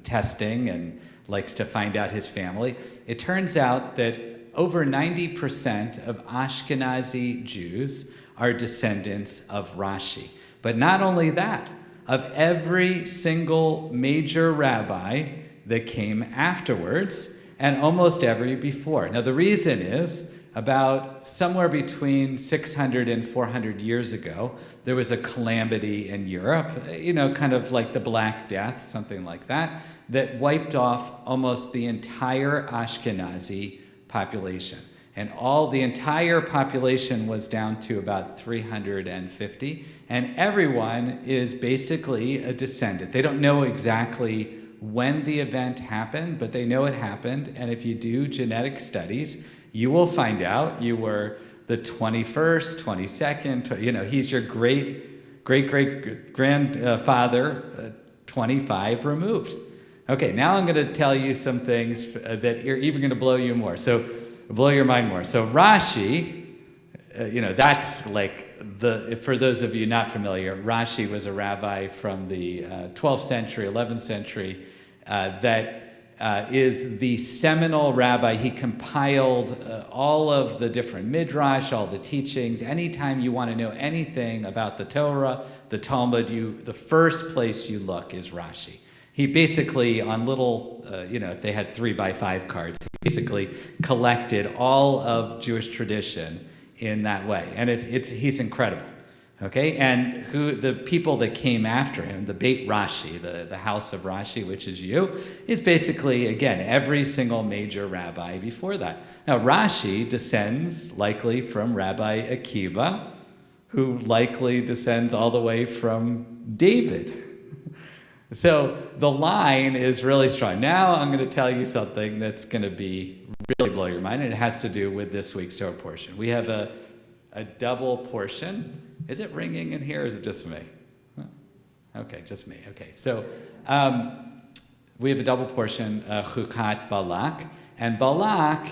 testing and likes to find out his family. It turns out that over 90% of Ashkenazi Jews are descendants of Rashi. But not only that, of every single major rabbi that came afterwards, and almost every before. Now the reason is, about somewhere between 600 and 400 years ago, there was a calamity in Europe, you know, kind of like the Black Death, something like that, that wiped off almost the entire Ashkenazi population. And the entire population was down to about 350, and everyone is basically a descendant. They don't know exactly when the event happened, but they know it happened, and if you do genetic studies, you will find out you were the 21st, 22nd, you know, he's your great-great-grandfather, 25 removed. Okay, now I'm going to tell you some things that are even going to blow you mind more. So Rashi, you know, that's like for those of you not familiar, Rashi was a rabbi from the 12th century, 11th century, that is the seminal rabbi. He compiled all of the different midrash, all the teachings. Anytime you want to know anything about the Torah, the Talmud, the first place you look is Rashi. He basically, on little, if they had 3x5 cards, he basically collected all of Jewish tradition in that way. And he's incredible. Okay, and the people that came after him, the Beit Rashi, the house of Rashi, which is you, is basically, again, every single major rabbi before that. Now, Rashi descends likely from Rabbi Akiva, who likely descends all the way from David. So the line is really strong. Now I'm going to tell you something that's going to be really blow your mind, and it has to do with this week's Torah portion. We have a double portion. Is it ringing in here, or is it just me? Okay, just me. Okay, so we have a double portion, Chukat Balak. And Balak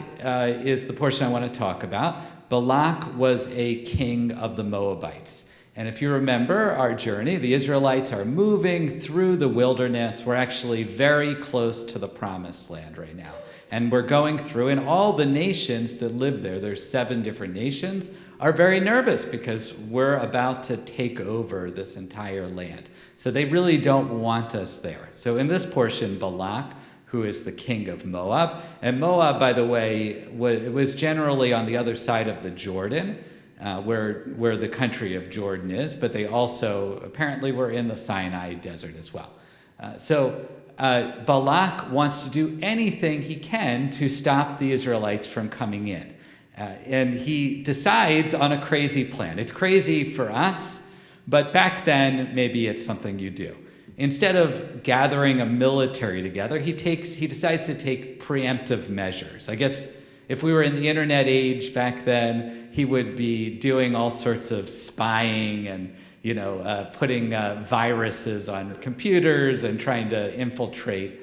is the portion I want to talk about. Balak was a king of the Moabites. And if you remember our journey, the Israelites are moving through the wilderness. We're actually very close to the promised land right now. And we're going through, and all the nations that live there, there's 7 different nations, are very nervous because we're about to take over this entire land. So they really don't want us there. So in this portion, Balak, who is the king of Moab, and Moab, by the way, was generally on the other side of the Jordan, where the country of Jordan is, but they also apparently were in the Sinai desert as well. Balak wants to do anything he can to stop the Israelites from coming in. And he decides on a crazy plan. It's crazy for us, but back then, maybe it's something you do. Instead of gathering a military together, he decides to take preemptive measures. I guess if we were in the internet age back then, he would be doing all sorts of spying and putting viruses on computers and trying to infiltrate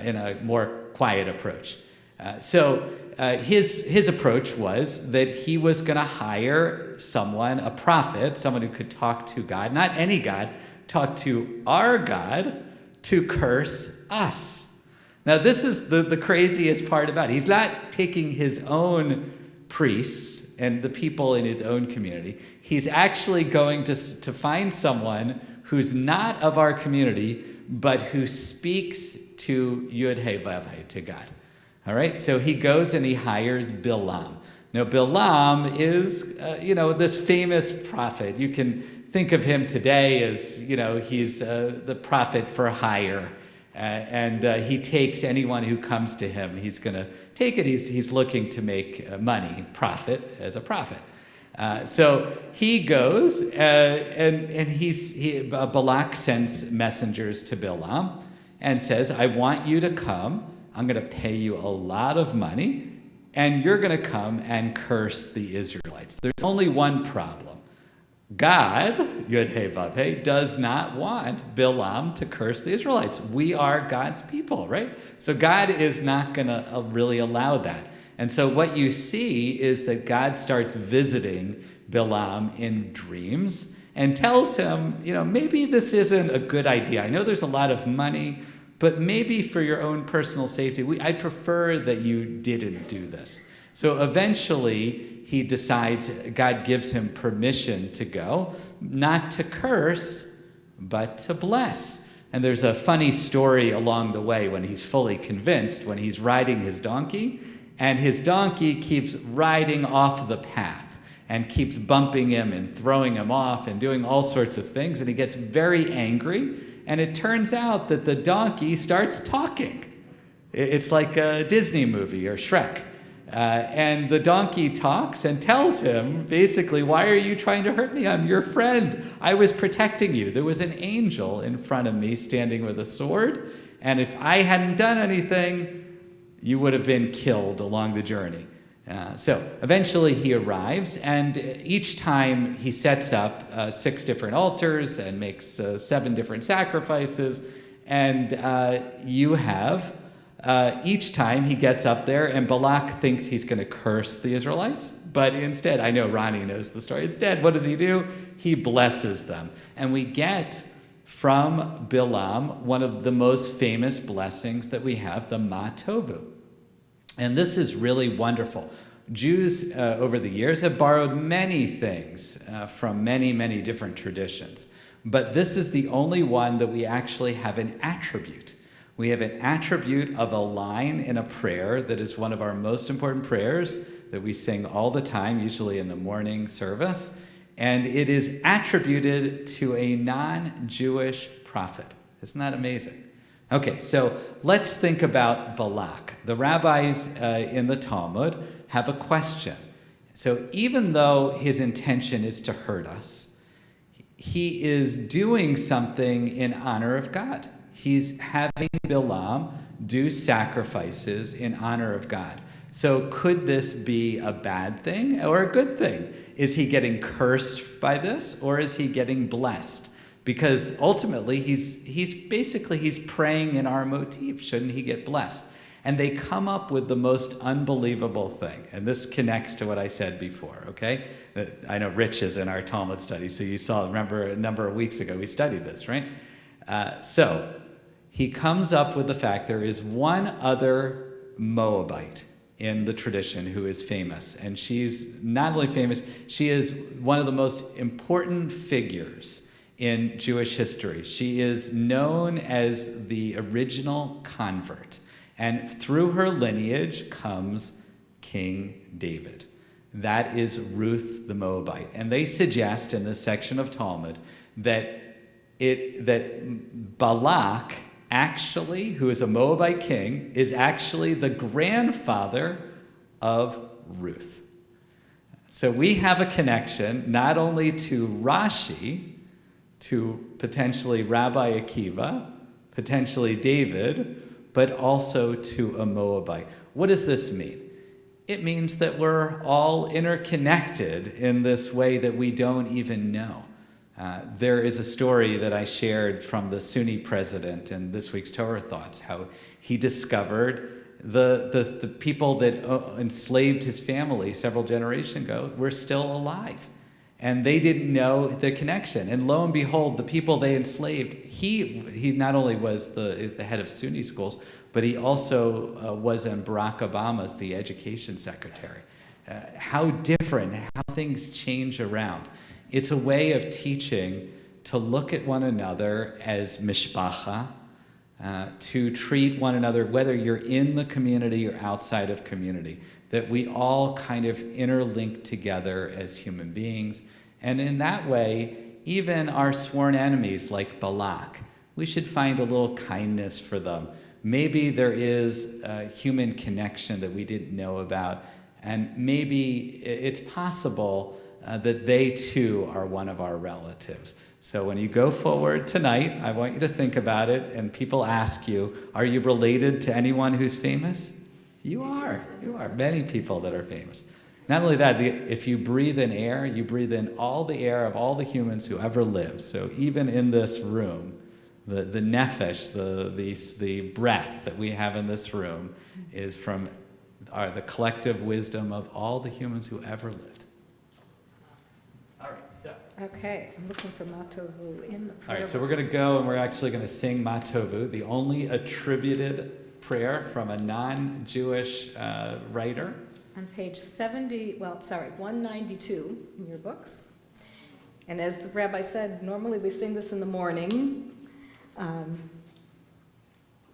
in a more quiet approach. His approach was that he was going to hire someone, a prophet, someone who could talk to God, not any God, talk to our God to curse us. Now, this is the craziest part about it. He's not taking his own priests and the people in his own community. He's actually going to find someone who's not of our community, but who speaks to Yud He Vav He, to God. All right, so he goes and he hires Bilam. Now, Bilam is, this famous prophet. You can think of him today as, he's the prophet for hire. And he takes anyone who comes to him. He's going to take it. He's looking to make money, profit as a prophet. So he goes, and Balak sends messengers to Bilam and says, I want you to come. I'm going to pay you a lot of money, and you're going to come and curse the Israelites. There's only one problem. God, Yud He Vav He, does not want Bilam to curse the Israelites. We are God's people, right? So God is not going to really allow that. And so what you see is that God starts visiting Bilam in dreams and tells him, maybe this isn't a good idea. I know there's a lot of money, but maybe for your own personal safety, I'd prefer that you didn't do this. So eventually, he decides, God gives him permission to go, not to curse, but to bless. And there's a funny story along the way when he's fully convinced, when he's riding his donkey, and his donkey keeps riding off the path and keeps bumping him and throwing him off and doing all sorts of things, and he gets very angry. And it turns out that the donkey starts talking. It's like a Disney movie or Shrek. And the donkey talks and tells him, basically, why are you trying to hurt me? I'm your friend. I was protecting you. There was an angel in front of me standing with a sword. And if I hadn't done anything, you would have been killed along the journey. So eventually he arrives, and each time he sets up 6 different altars and makes 7 different sacrifices. And you have, each time he gets up there, and Balak thinks he's going to curse the Israelites. But instead, I know Ronnie knows the story. Instead, what does he do? He blesses them. And we get from Bilam one of the most famous blessings that we have, the Ma Tovu. And this is really wonderful. Jews over the years have borrowed many things from many, many different traditions. But this is the only one that we actually have an attribute. We have an attribute of a line in a prayer that is one of our most important prayers that we sing all the time, usually in the morning service. And it is attributed to a non-Jewish prophet. Isn't that amazing? Okay, so let's think about Balak. The rabbis in the Talmud have a question. So even though his intention is to hurt us, he is doing something in honor of God. He's having Bilam do sacrifices in honor of God. So could this be a bad thing or a good thing? Is he getting cursed by this, or is he getting blessed? Because ultimately he's praying in our motif. Shouldn't he get blessed? And they come up with the most unbelievable thing. And this connects to what I said before, okay? I know Rich is in our Talmud study, so you saw, remember a number of weeks ago we studied this, right? So he comes up with the fact there is one other Moabite in the tradition who is famous. And she's not only famous, she is one of the most important figures in Jewish history. She is known as the original convert. And through her lineage comes King David. That is Ruth the Moabite. And they suggest in this section of Talmud that Balak, actually, who is a Moabite king, is actually the grandfather of Ruth. So we have a connection not only to Rashi, to potentially Rabbi Akiva, potentially David, but also to a Moabite. What does this mean? It means that we're all interconnected in this way that we don't even know. There is a story that I shared from the Sunni president in this week's Torah Thoughts, how he discovered the people that enslaved his family several generations ago were still alive. And they didn't know the connection. And lo and behold, the people they enslaved, he not only was the head of Sunni schools, but he also was in Barack Obama's, the education secretary. How different, how things change around. It's a way of teaching to look at one another as mishpacha, to treat one another, whether you're in the community or outside of community, that we all kind of interlink together as human beings. And in that way, even our sworn enemies like Balak, we should find a little kindness for them. Maybe there is a human connection that we didn't know about, and maybe it's possible that they too are one of our relatives. So when you go forward tonight, I want you to think about it, and people ask you, are you related to anyone who's famous? You are. You are. Many people that are famous. Not only that, if you breathe in air, you breathe in all the air of all the humans who ever lived. So even in this room, the nefesh, the breath that we have in this room is from the collective wisdom of all the humans who ever lived. All right, so. Okay, I'm looking for Matovu in the prayer. All right, so we're going to go and we're actually going to sing Matovu, the only attributed prayer from a non-Jewish writer. On page 192 in your books. And as the rabbi said, normally we sing this in the morning.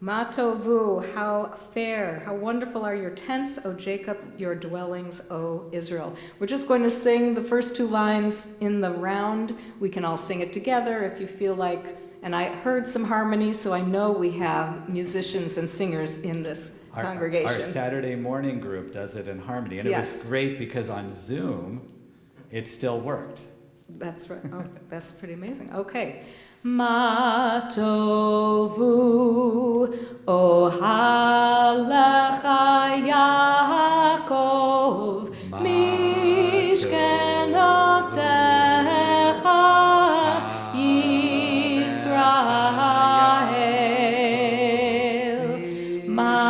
Matovu, how fair, how wonderful are your tents, O Jacob, your dwellings, O Israel. We're just going to sing the first two lines in the round. We can all sing it together if you feel like, and I heard some harmony, so I know we have musicians and singers in this congregation. Our Saturday morning group does it in harmony, and Yes. It was great because on Zoom, it still worked. That's right. Oh, that's pretty amazing. Okay. Matovu ohalecha Yaakov mishkenotecha Yisrael. Matovu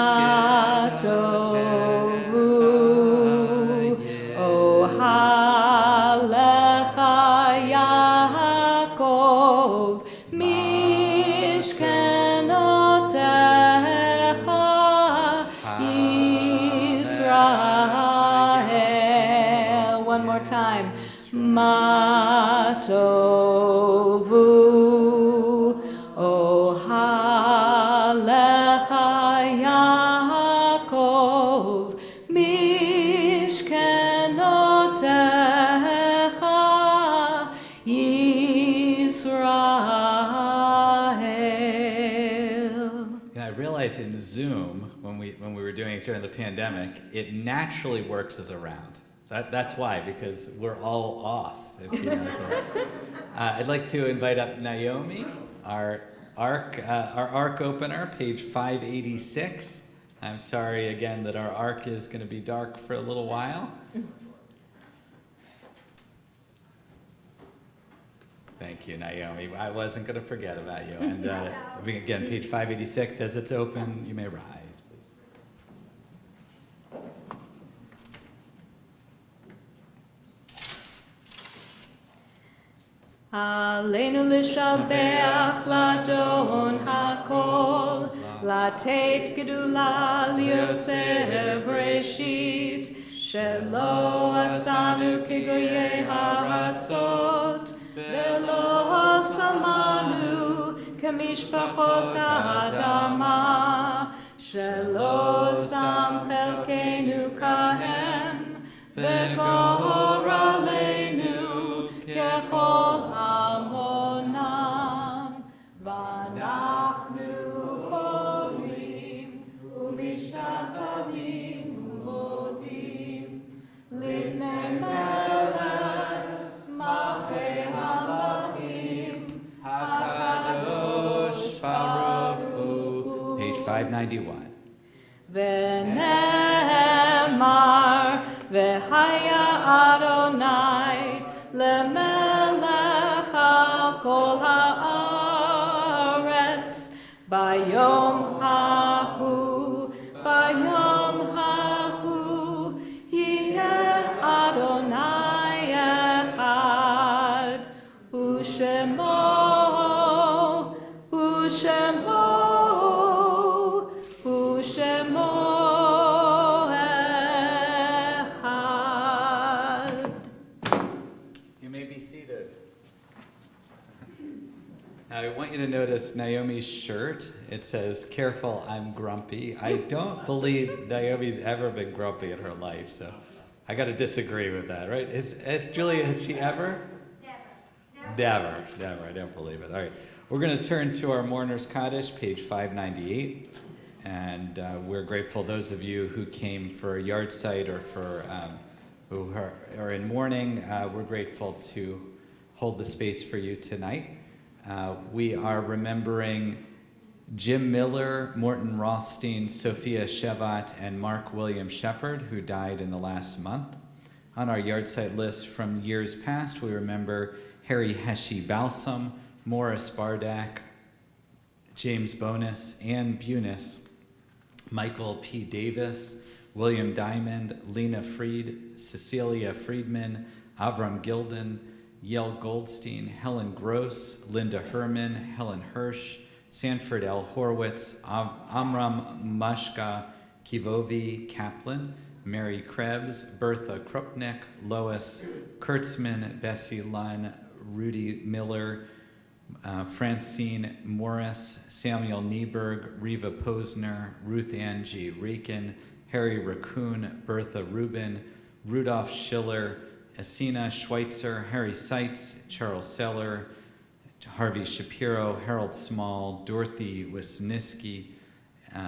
ohalecha Yaakov mishkenotecha Yisrael. One more time. Matovu ohalecha Zoom, when we were doing it during the pandemic, it naturally works as a round. That's why, because we're all off, if you know what I mean. I'd like to invite up Naomi, our arc opener, page 586. I'm sorry again that our arc is going to be dark for a little while. Thank you, Naomi. I wasn't going to forget about you. And again, page 586, as it's open, you may rise, please. Aleinu l'shabeach l'adon hakol, לתת גדולה ליוצר בראשית, שלא עשנו כגויי הארצות, ולא שמנו כמשפחות האדמה, שלא שם חלקנו כהם, וגורלנו ככל המונם, ואנחנו קוראים ומשתחווים ומודים לפני מלך מלכי המלכים הקדוש ברוך הוא. Page 591. ונאמר והיה אדוני למלך על כל הארץ ביום ההוא, ביום ההוא יהיה אדוני אחד, ושמו אחד. You may be seated. I want you to notice Naomi's shirt. It says, "Careful, I'm grumpy." I don't believe Naomi's ever been grumpy in her life, so I got to disagree with that, right? Julia, has she ever? Never. I don't believe it. All right. We're going to turn to our Mourner's Kaddish, page 598. And we're grateful, those of you who came for a yard site or for who are in mourning, we're grateful to hold the space for you tonight. We are remembering Jim Miller, Morton Rothstein, Sophia Shevat, and Mark William Shepard, who died in the last month. On our yard site list from years past, we remember Harry Heshy Balsam, Morris Bardak, James Bonus, Ann Bunis, Michael P. Davis, William Diamond, Lena Freed, Cecilia Friedman, Avram Gilden, Yale Goldstein, Helen Gross, Linda Herman, Helen Hirsch, Sanford L. Horwitz, Amram Mashka, Kivovi Kaplan, Mary Krebs, Bertha Krupnik, Lois Kurtzman, Bessie Lunn, Rudy Miller, Francine Morris, Samuel Nieberg, Reva Posner, Ruth Ann G. Rieken, Harry Raccoon, Bertha Rubin, Rudolph Schiller, Asina Schweitzer, Harry Seitz, Charles Seller, Harvey Shapiro, Harold Small, Dorothy Wisniewski,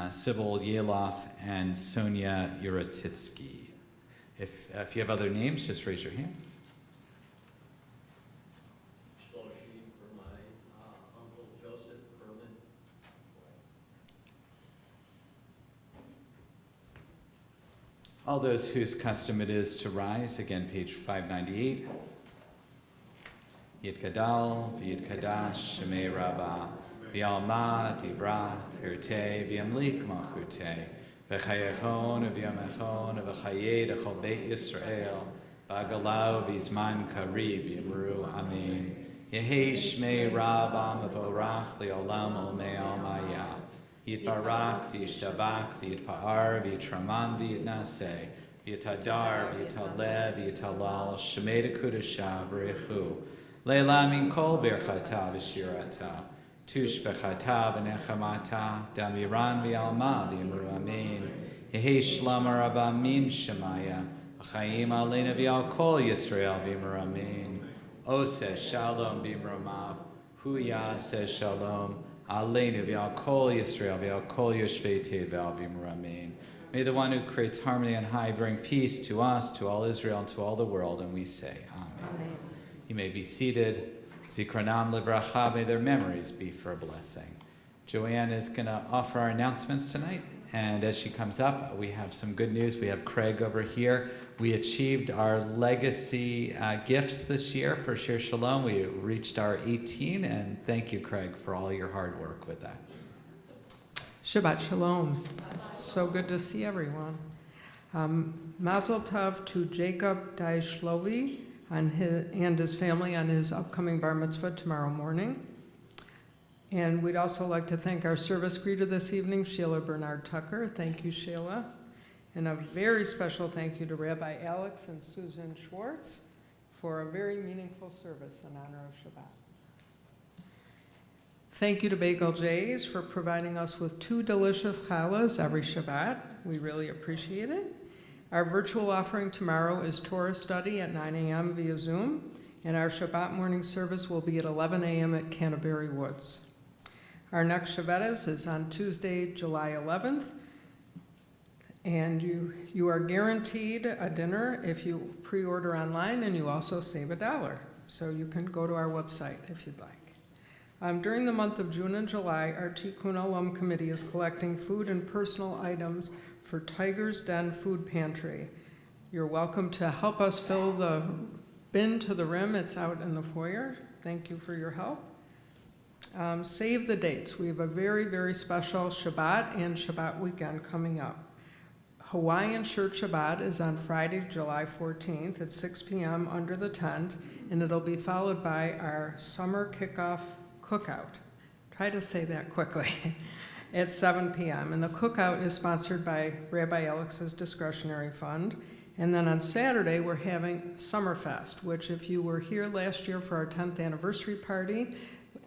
Sybil Yeloff, and Sonia Urotitsky. If you have other names, just raise your hand. For my uncle Joseph Herman. All those whose custom it is to rise, again, page 598. Yid Kadal, V'yid Kadash, Shemei Rabbah, V'yalma, Divra, Pirtei, V'yamlik Malchutei, V'chayechon, V'yamechon, V'chayed, Echol Beit Yisrael, V'agalau, V'yizman Karib, Yimru, Amen. Yehei Shmei Rabbah, Mevorach, Li'olam, Olmei Almaya. Yitbarak, V'yishtabak, V'yitpa'ar, V'yitraman, V'yitnaseh, V'yitadar, V'yitaleh, V'yitalal, Shemei Dekudasha, V'rechu, Leila min kol birchata v'shirata, tush bechata v'nechamata, damiran v'alma v'yimru amen. Yehi shlama rabba min shemaya, v'chayim aleina v'al kol Yisrael v'yimru amen. Oseh shalom v'yimru mav, huya seh shalom, Aleinu v'al kol Yisrael v'al kol yoshvei tevel v'imramein. May the one who creates harmony on high bring peace to us, to all Israel, and to all the world, and we say, Amen. Amen. You may be seated. Zikranam livracha, may their memories be for a blessing. Joanne is going to offer our announcements tonight, and as she comes up, we have some good news. We have Craig over here. We achieved our legacy gifts this year for Shir Shalom. We reached our 18, and thank you, Craig, for all your hard work with that. Shabbat Shalom. So good to see everyone. Mazel Tov to Jacob Daishlovi and his family on his upcoming bar mitzvah tomorrow morning. And we'd also like to thank our service greeter this evening, Sheila Bernard Tucker. Thank you, Sheila. And a very special thank you to Rabbi Alex and Susan Schwartz for a very meaningful service in honor of Shabbat. Thank you to Bagel J's for providing us with 2 delicious challahs every Shabbat. We really appreciate it. Our virtual offering tomorrow is Torah study at 9 a.m. via Zoom, and our Shabbat morning service will be at 11 a.m. at Canterbury Woods. Our next Shabbat is on Tuesday, July 11th, and you are guaranteed a dinner if you pre-order online, and you also save $1. So you can go to our website if you'd like. During the month of June and July, our Tikkun Olam Committee is collecting food and personal items for Tiger's Den Food Pantry. You're welcome to help us fill the bin to the rim. It's out in the foyer. Thank you for your help. Save the dates. We have a very, very special Shabbat and Shabbat weekend coming up. Hawaiian Shirt Shabbat is on Friday, July 14th at 6 p.m. under the tent, and it'll be followed by our summer kickoff cookout. Try to say that quickly. At 7 p.m. And the cookout is sponsored by Rabbi Alex's discretionary fund. And then on Saturday, we're having Summerfest, which if you were here last year for our 10th anniversary party,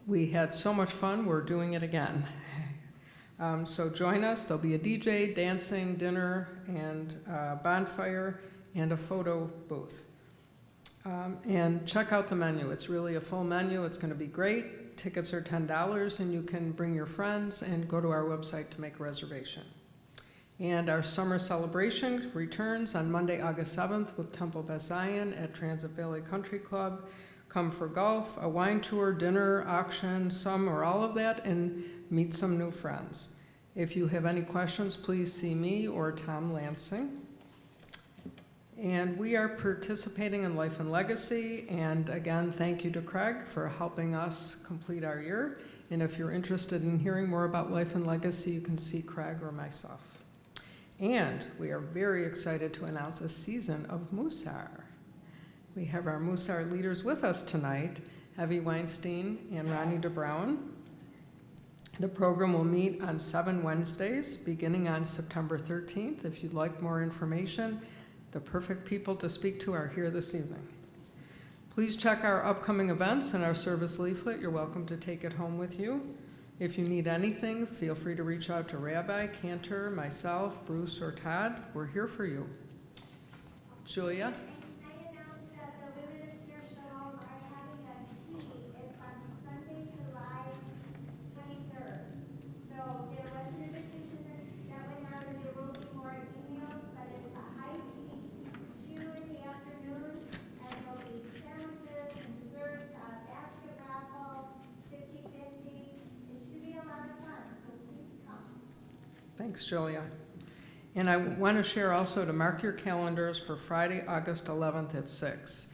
we had so much fun, we're doing it again. So join us. There'll be a DJ, dancing, dinner, and bonfire, and a photo booth. And check out the menu. It's really a full menu. It's going to be great. Tickets are $10, and you can bring your friends and go to our website to make a reservation. And our summer celebration returns on Monday, August 7th with Temple Beth Zion at Transit Valley Country Club. Come for golf, a wine tour, dinner, auction, some or all of that, and meet some new friends. If you have any questions, please see me or Tom Lansing. And we are participating in Life and Legacy, and again, thank you to Craig for helping us complete our year. And if you're interested in hearing more about Life and Legacy, you can see Craig or myself. And we are very excited to announce a season of Musar. We have our Musar leaders with us tonight, Evie Weinstein and Ronnie DeBrown. The program will meet on 7 Wednesdays, beginning on September 13th. If you'd like more information, the perfect people to speak to are here this evening. Please check our upcoming events and our service leaflet. You're welcome to take it home with you. If you need anything, feel free to reach out to Rabbi, Cantor, myself, Bruce, or Todd. We're here for you. Julia? I announced that the women of Shir Shalom are having a tea. It's on Sunday, July 23rd. So there was an invitation that went out, and there will be more emails, but it's a high tea, 2 in the afternoon, and there'll be sandwiches and desserts, a basket raffle, 50-50. It should be a lot of fun, so please come. Thanks, Julia. And I want to share also to mark your calendars for Friday, August 11th at 6.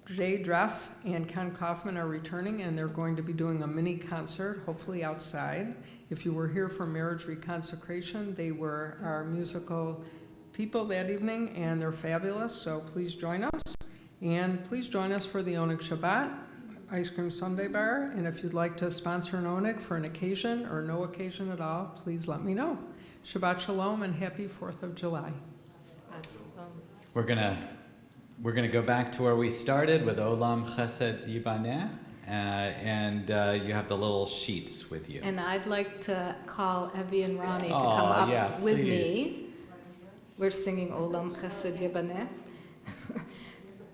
Jay Dreff and Ken Kaufman are returning, and they're going to be doing a mini concert, hopefully outside. If you were here for Marriage Reconsecration, they were our musical people that evening, and they're fabulous, so please join us. And please join us for the Oneg Shabbat Ice Cream Sundae Bar, and if you'd like to sponsor an Oneg for an occasion or no occasion at all, please let me know. Shabbat Shalom and happy 4th of July. We're gonna go back to where we started with Olam Chesed Yibaneh, and you have the little sheets with you. And I'd like to call Evie and Ronnie to Oh, come up yeah, with please. me. We're singing Olam Chesed Yibaneh.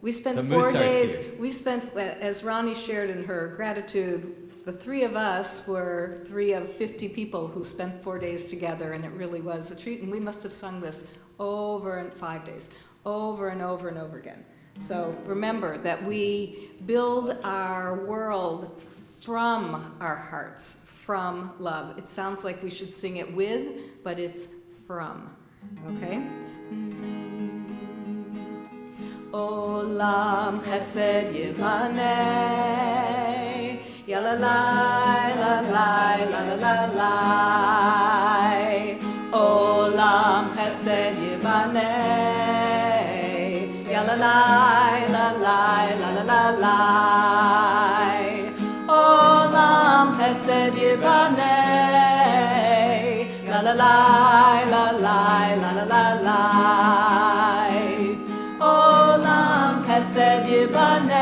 We spent The 4 Musar days, tea. we spent, as Ronnie shared in her gratitude the three of us were 3 of 50 people who spent 4 days together, and it really was a treat. And we must have sung this over and 5 days, over and over and over again. So remember that we build our world from our hearts, from love. It sounds like we should sing it with, but it's from, okay? Olam chesed yivaneh, ya la la la la la la la. Olam chesed yivaneh, ya la la la la la la la. Olam chesed yivaneh, la la la la la la la la. Olam chesed yibaneh,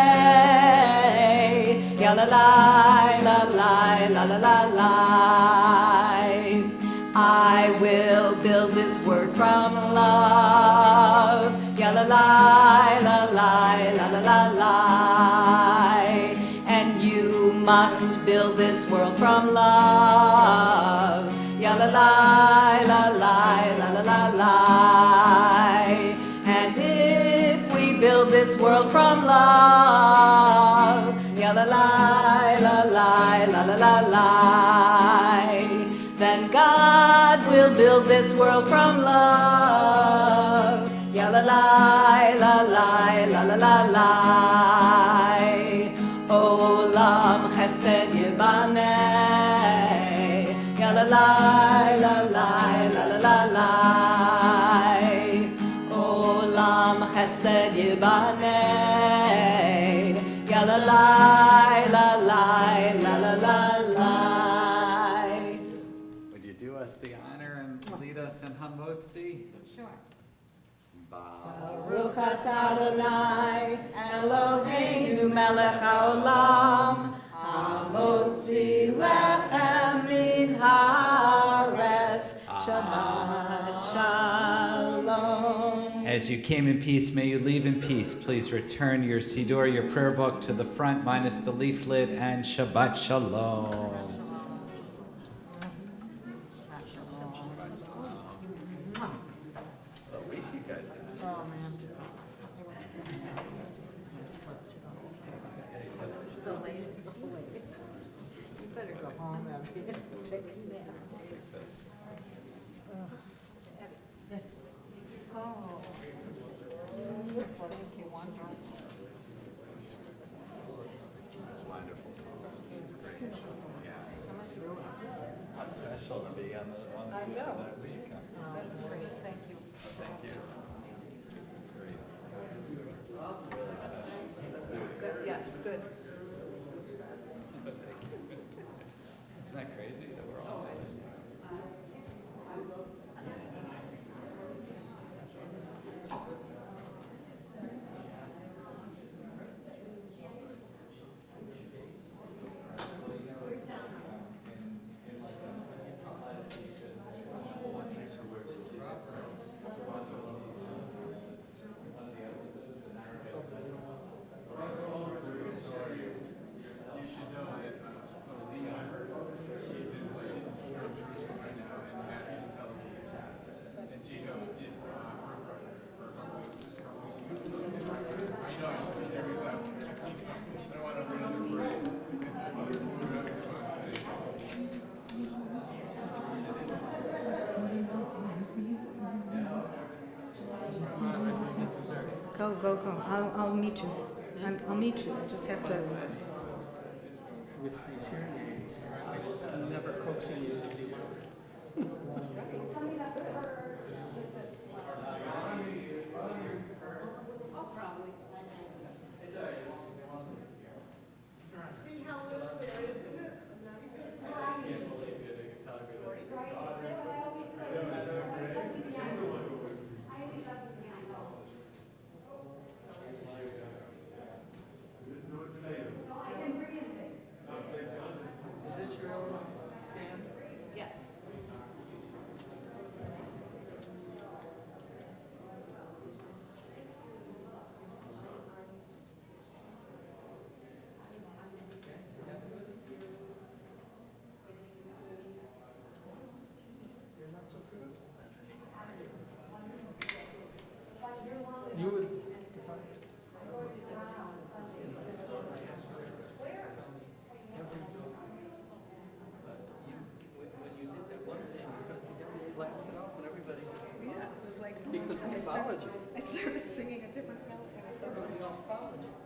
ya la la la la la la la la. I will build this word from love, ya la la la la la la la la. And you must build this world from love, ya la la la la la la la la. And if we build this world from love, ya la la la la la la la la, then God will build this world from love, ya la la la la la la la la. Olam chesed yibaneh, ya la la la la la la la. Olam chesed yibaneh, ya la la la la la la la la. Would you do us the honor and lead us in Hamotzi? Sure. Baruch atah Adonai Eloheinu melech haolam, hamotzi lechem min haaretz. Shabbat shalom. As you came in peace, may you leave in peace. Please return your siddur, your prayer book, to the front minus the leaflet, and Shabbat shalom. Better go home and take a nap. Yes. Oh. This one, if you want. It's wonderful. Yeah. How special to be on the I know. that week. That's great, thank you. Thank you. It's great. Good, yes, good. Isn't that crazy that we're all Go. I'll meet you. I'll meet you. I just have to. With these hearing aids, I'm never coaxing you to be louder. See how little there is in it? Is this your own stand? Yes. followed you. I started singing a different melody, and I said, We all followed you.